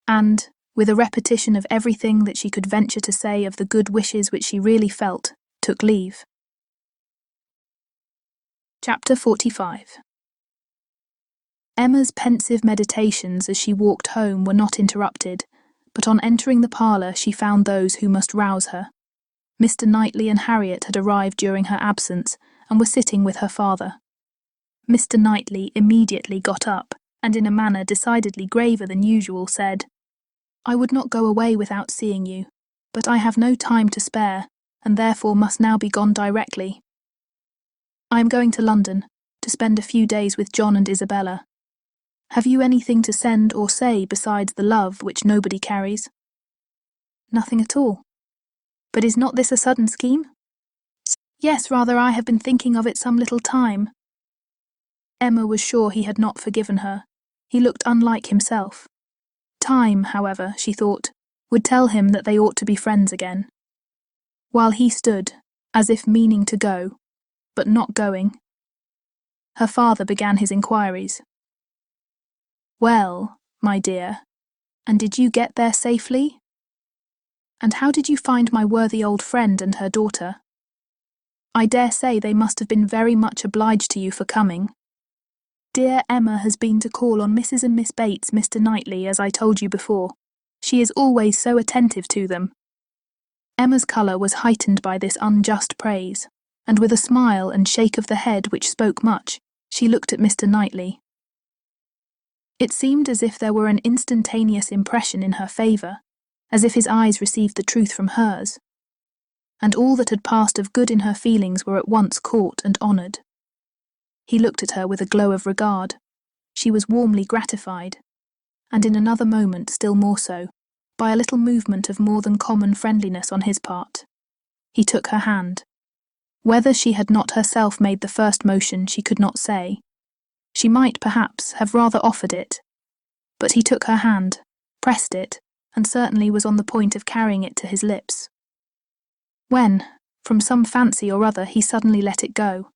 and, with a repetition of everything that she could venture to say of the good wishes which she really felt, took leave. Chapter 45. Emma's pensive meditations as she walked home were not interrupted, but on entering the parlour she found those who must rouse her. Mr. Knightley and Harriet had arrived during her absence and were sitting with her father. Mr. Knightley immediately got up, and in a manner decidedly graver than usual said, "I would not go away without seeing you, but I have no time to spare, and therefore must now be gone directly. I am going to London, to spend a few days with John and Isabella. Have you anything to send or say besides the love which nobody carries?" "Nothing at all. But is not this a sudden scheme?" "Yes, rather. I have been thinking of it some little time." Emma was sure he had not forgiven her. He looked unlike himself. Time, however, she thought, would tell him that they ought to be friends again. While he stood, as if meaning to go, but not going, her father began his inquiries. "Well, my dear, and did you get there safely? And how did you find my worthy old friend and her daughter? I dare say they must have been very much obliged to you for coming. Dear Emma has been to call on Mrs. and Miss Bates, Mr. Knightley, as I told you before. She is always so attentive to them." Emma's colour was heightened by this unjust praise, and with a smile and shake of the head which spoke much, she looked at Mr. Knightley. It seemed as if there were an instantaneous impression in her favour, as if his eyes received the truth from hers, and all that had passed of good in her feelings were at once caught and honoured. He looked at her with a glow of regard. She was warmly gratified, and in another moment still more so, by a little movement of more than common friendliness on his part. He took her hand. Whether she had not herself made the first motion she could not say. She might, perhaps, have rather offered it. But he took her hand, pressed it, and certainly was on the point of carrying it to his lips, when, from some fancy or other, he suddenly let it go.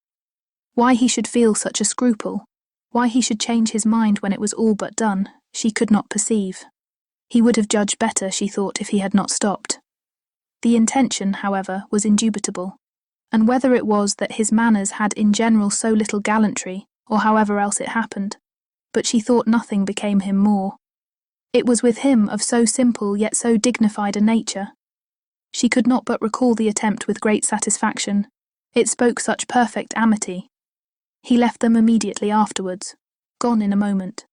Why he should feel such a scruple, why he should change his mind when it was all but done, she could not perceive. He would have judged better, she thought, if he had not stopped. The intention, however, was indubitable, and whether it was that his manners had in general so little gallantry, or however else it happened, but she thought nothing became him more. It was with him of so simple yet so dignified a nature. She could not but recall the attempt with great satisfaction. It spoke such perfect amity. He left them immediately afterwards, gone in a moment.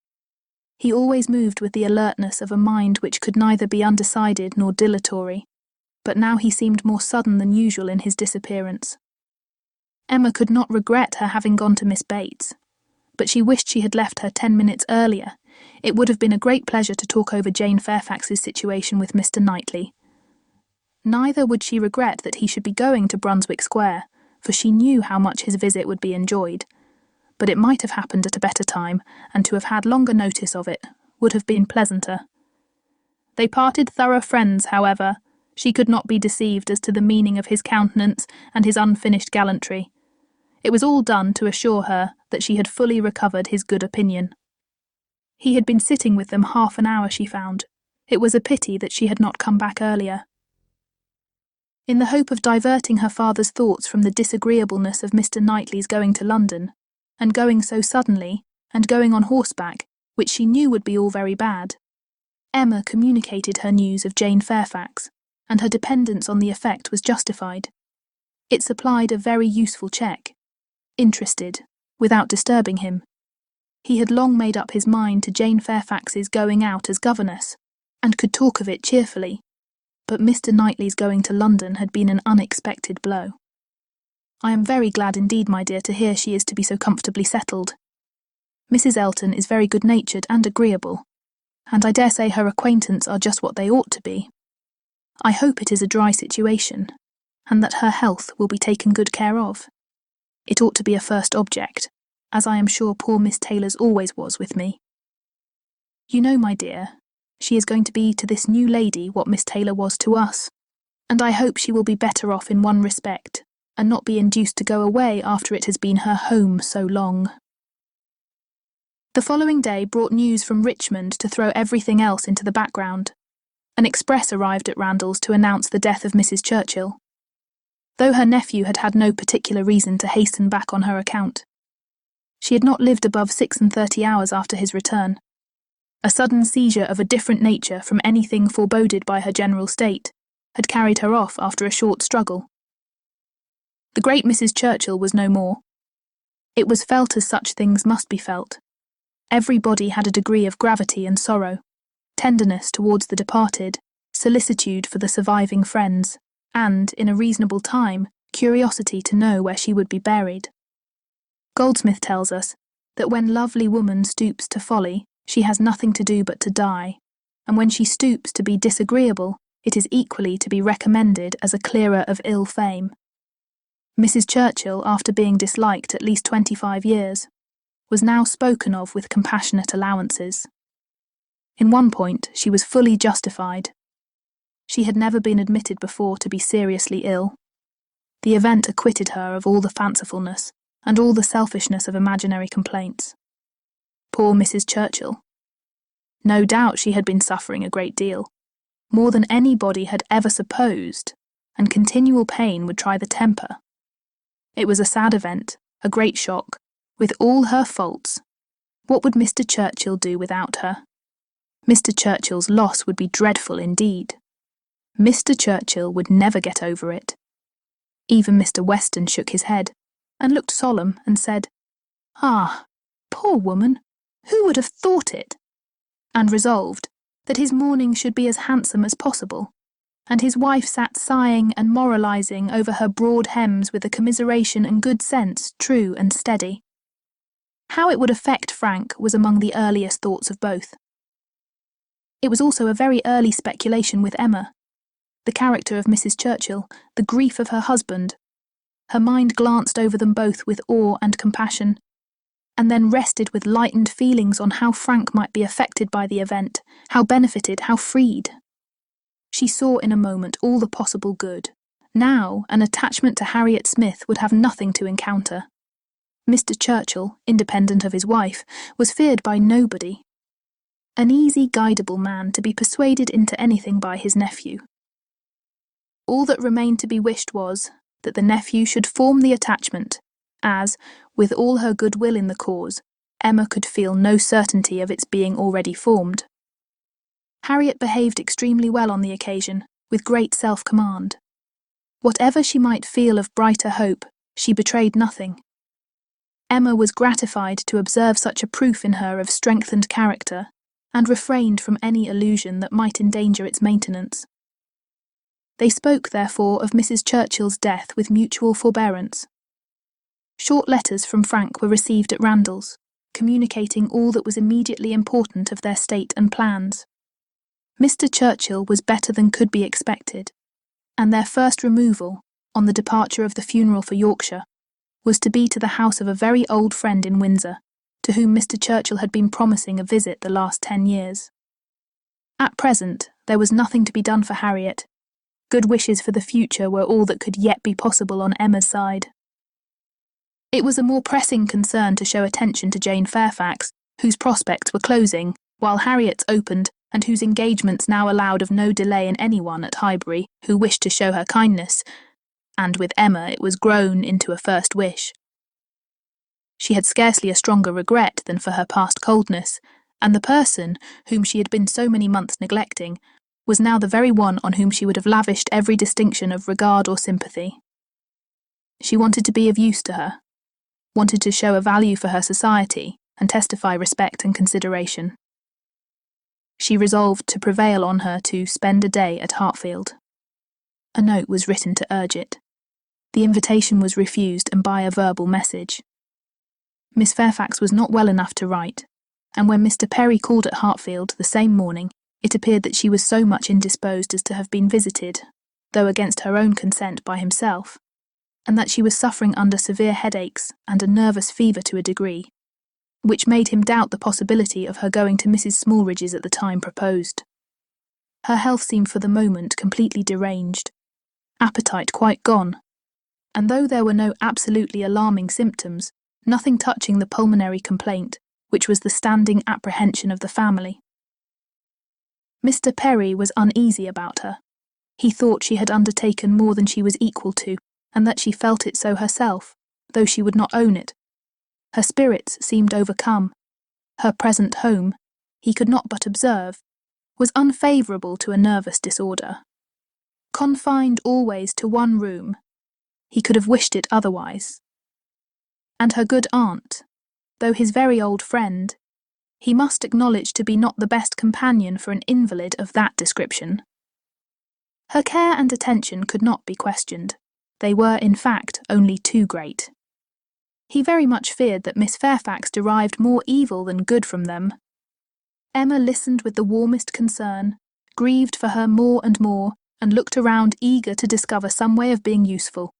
He always moved with the alertness of a mind which could neither be undecided nor dilatory, but now he seemed more sudden than usual in his disappearance. Emma could not regret her having gone to Miss Bates, but she wished she had left her 10 minutes earlier. It would have been a great pleasure to talk over Jane Fairfax's situation with Mr. Knightley. Neither would she regret that he should be going to Brunswick Square, for she knew how much his visit would be enjoyed. But it might have happened at a better time, and to have had longer notice of it would have been pleasanter. They parted thorough friends, however. She could not be deceived as to the meaning of his countenance and his unfinished gallantry. It was all done to assure her that she had fully recovered his good opinion. He had been sitting with them half an hour, she found. It was a pity that she had not come back earlier. In the hope of diverting her father's thoughts from the disagreeableness of Mr. Knightley's going to London, and going so suddenly, and going on horseback, which she knew would be all very bad, Emma communicated her news of Jane Fairfax, and her dependence on the effect was justified. It supplied a very useful check. Interested, without disturbing him. He had long made up his mind to Jane Fairfax's going out as governess, and could talk of it cheerfully, but Mr. Knightley's going to London had been an unexpected blow. "I am very glad indeed, my dear, to hear she is to be so comfortably settled. Mrs. Elton is very good-natured and agreeable, and I dare say her acquaintance are just what they ought to be. I hope it is a dry situation, and that her health will be taken good care of. It ought to be a first object, as I am sure poor Miss Taylor's always was with me. You know, my dear, she is going to be to this new lady what Miss Taylor was to us, and I hope she will be better off in one respect, and not be induced to go away after it has been her home so long." The following day brought news from Richmond to throw everything else into the background. An express arrived at Randalls to announce the death of Mrs. Churchill, though her nephew had had no particular reason to hasten back on her account. She had not lived above 36 hours after his return. A sudden seizure of a different nature from anything foreboded by her general state had carried her off after a short struggle. The great Mrs. Churchill was no more. It was felt as such things must be felt. Every body had a degree of gravity and sorrow, tenderness towards the departed, solicitude for the surviving friends, and, in a reasonable time, curiosity to know where she would be buried. Goldsmith tells us that when lovely woman stoops to folly, she has nothing to do but to die, and when she stoops to be disagreeable, it is equally to be recommended as a clearer of ill fame. Mrs. Churchill, after being disliked at least 25 years, was now spoken of with compassionate allowances. In one point, she was fully justified. She had never been admitted before to be seriously ill. The event acquitted her of all the fancifulness and all the selfishness of imaginary complaints. Poor Mrs. Churchill. No doubt she had been suffering a great deal, more than anybody had ever supposed, and continual pain would try the temper. It was a sad event, a great shock, with all her faults. What would Mr. Churchill do without her? Mr. Churchill's loss would be dreadful indeed. Mr. Churchill would never get over it. Even Mr. Weston shook his head, and looked solemn, and said, "Ah, poor woman, who would have thought it?" and resolved that his mourning should be as handsome as possible, and his wife sat sighing and moralising over her broad hems with a commiseration and good sense true and steady. How it would affect Frank was among the earliest thoughts of both. It was also a very early speculation with Emma. The character of Mrs. Churchill, the grief of her husband. Her mind glanced over them both with awe and compassion, and then rested with lightened feelings on how Frank might be affected by the event, how benefited, how freed. She saw in a moment all the possible good. Now, an attachment to Harriet Smith would have nothing to encounter. Mr. Churchill, independent of his wife, was feared by nobody. An easy, guidable man to be persuaded into anything by his nephew. All that remained to be wished was that the nephew should form the attachment, as, with all her goodwill in the cause, Emma could feel no certainty of its being already formed. Harriet behaved extremely well on the occasion, with great self-command. Whatever she might feel of brighter hope, she betrayed nothing. Emma was gratified to observe such a proof in her of strengthened character, and refrained from any allusion that might endanger its maintenance. They spoke, therefore, of Mrs. Churchill's death with mutual forbearance. Short letters from Frank were received at Randalls, communicating all that was immediately important of their state and plans. Mr. Churchill was better than could be expected, and their first removal, on the departure of the funeral for Yorkshire, was to be to the house of a very old friend in Windsor, to whom Mr. Churchill had been promising a visit the last 10 years. At present, there was nothing to be done for Harriet. Good wishes for the future were all that could yet be possible on Emma's side. It was a more pressing concern to show attention to Jane Fairfax, whose prospects were closing, while Harriet's opened, and whose engagements now allowed of no delay in anyone at Highbury who wished to show her kindness, and with Emma it was grown into a first wish. She had scarcely a stronger regret than for her past coldness, and the person, whom she had been so many months neglecting, was now the very one on whom she would have lavished every distinction of regard or sympathy. She wanted to be of use to her, wanted to show a value for her society, and testify respect and consideration. She resolved to prevail on her to spend a day at Hartfield. A note was written to urge it. The invitation was refused, and by a verbal message. Miss Fairfax was not well enough to write, and when Mr. Perry called at Hartfield the same morning, it appeared that she was so much indisposed as to have been visited, though against her own consent, by himself, and that she was suffering under severe headaches and a nervous fever to a degree, which made him doubt the possibility of her going to Mrs. Smallridge's at the time proposed. Her health seemed for the moment completely deranged, appetite quite gone, and though there were no absolutely alarming symptoms, nothing touching the pulmonary complaint, which was the standing apprehension of the family. Mr. Perry was uneasy about her. He thought she had undertaken more than she was equal to, and that she felt it so herself, though she would not own it. Her spirits seemed overcome. Her present home, he could not but observe, was unfavourable to a nervous disorder. Confined always to one room, he could have wished it otherwise. And her good aunt, though his very old friend, he must acknowledge to be not the best companion for an invalid of that description. Her care and attention could not be questioned. They were, in fact, only too great. He very much feared that Miss Fairfax derived more evil than good from them. Emma listened with the warmest concern, grieved for her more, and looked around eager to discover some way of being useful.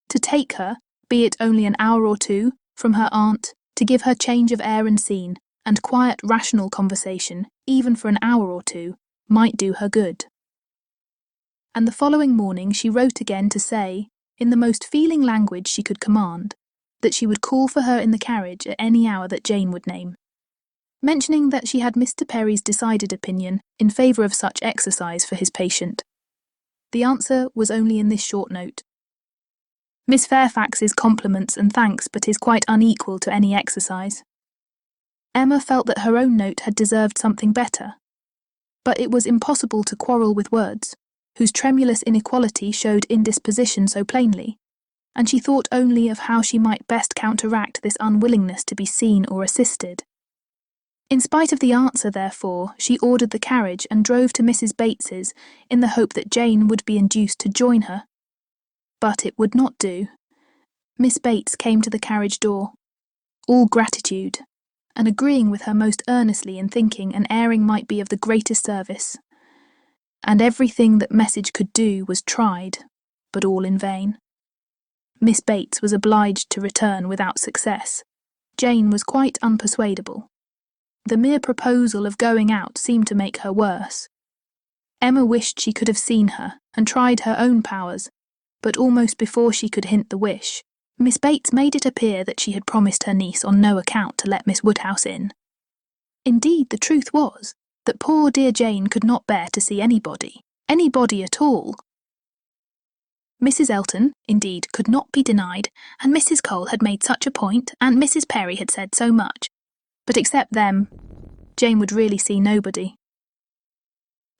To take her, be it only an hour or two, from her aunt, to give her change of air and scene, and quiet rational conversation, even for an hour or two, might do her good. And the following morning she wrote again to say, in the most feeling language she could command, that she would call for her in the carriage at any hour that Jane would name, mentioning that she had Mr. Perry's decided opinion in favour of such exercise for his patient. The answer was only in this short note: Miss Fairfax's compliments and thanks, but is quite unequal to any exercise. Emma felt that her own note had deserved something better, but it was impossible to quarrel with words, whose tremulous inequality showed indisposition so plainly, and she thought only of how she might best counteract this unwillingness to be seen or assisted. In spite of the answer, therefore, she ordered the carriage and drove to Mrs. Bates's in the hope that Jane would be induced to join her. But it would not do. Miss Bates came to the carriage door, all gratitude, and agreeing with her most earnestly in thinking an airing might be of the greatest service. And everything that message could do was tried, but all in vain. Miss Bates was obliged to return without success. Jane was quite unpersuadable. The mere proposal of going out seemed to make her worse. Emma wished she could have seen her, and tried her own powers, but almost before she could hint the wish, Miss Bates made it appear that she had promised her niece on no account to let Miss Woodhouse in. Indeed, the truth was that poor dear Jane could not bear to see anybody at all. Mrs. Elton, indeed, could not be denied, and Mrs. Cole had made such a point, and Mrs. Perry had said so much, but except them, Jane would really see nobody.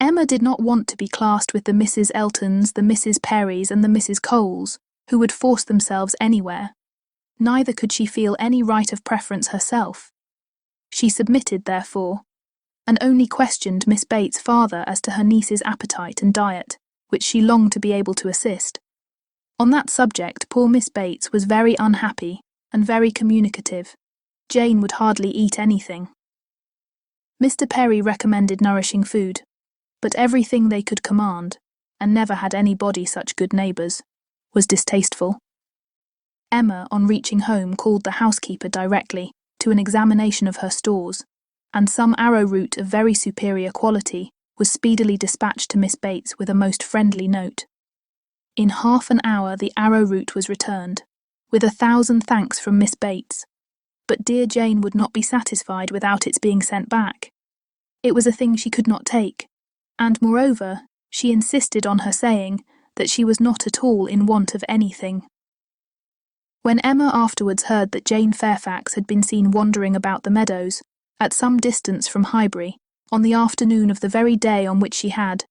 Emma did not want to be classed with the Mrs. Eltons, the Mrs. Perrys, and the Mrs. Coles, who would force themselves anywhere. Neither could she feel any right of preference herself. She submitted, therefore, and only questioned Miss Bates farther as to her niece's appetite and diet, which she longed to be able to assist. On that subject, poor Miss Bates was very unhappy and very communicative. Jane would hardly eat anything. Mr. Perry recommended nourishing food, but everything they could command, and never had anybody such good neighbours, was distasteful. Emma, on reaching home, called the housekeeper directly to an examination of her stores, and some arrowroot of very superior quality was speedily dispatched to Miss Bates with a most friendly note. In half an hour the arrowroot was returned, with 1,000 thanks from Miss Bates, but dear Jane would not be satisfied without its being sent back. It was a thing she could not take, and moreover, she insisted on her saying that she was not at all in want of anything. When Emma afterwards heard that Jane Fairfax had been seen wandering about the meadows, at some distance from Highbury, on the afternoon of the very day on which she had,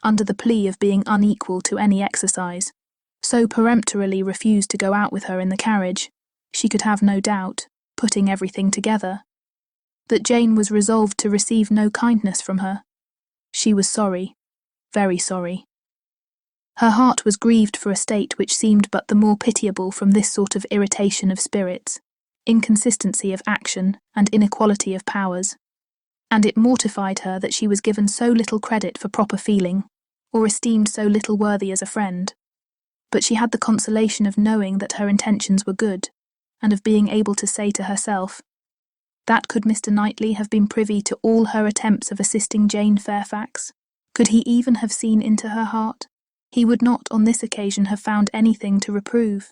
under the plea of being unequal to any exercise, so peremptorily refused to go out with her in the carriage, she could have no doubt, putting everything together, that Jane was resolved to receive no kindness from her. She was sorry, very sorry. Her heart was grieved for a state which seemed but the more pitiable from this sort of irritation of spirits, inconsistency of action, and inequality of powers, and it mortified her that she was given so little credit for proper feeling, or esteemed so little worthy as a friend. But she had the consolation of knowing that her intentions were good, and of being able to say to herself, that could Mr. Knightley have been privy to all her attempts of assisting Jane Fairfax, could he even have seen into her heart, he would not on this occasion have found anything to reprove.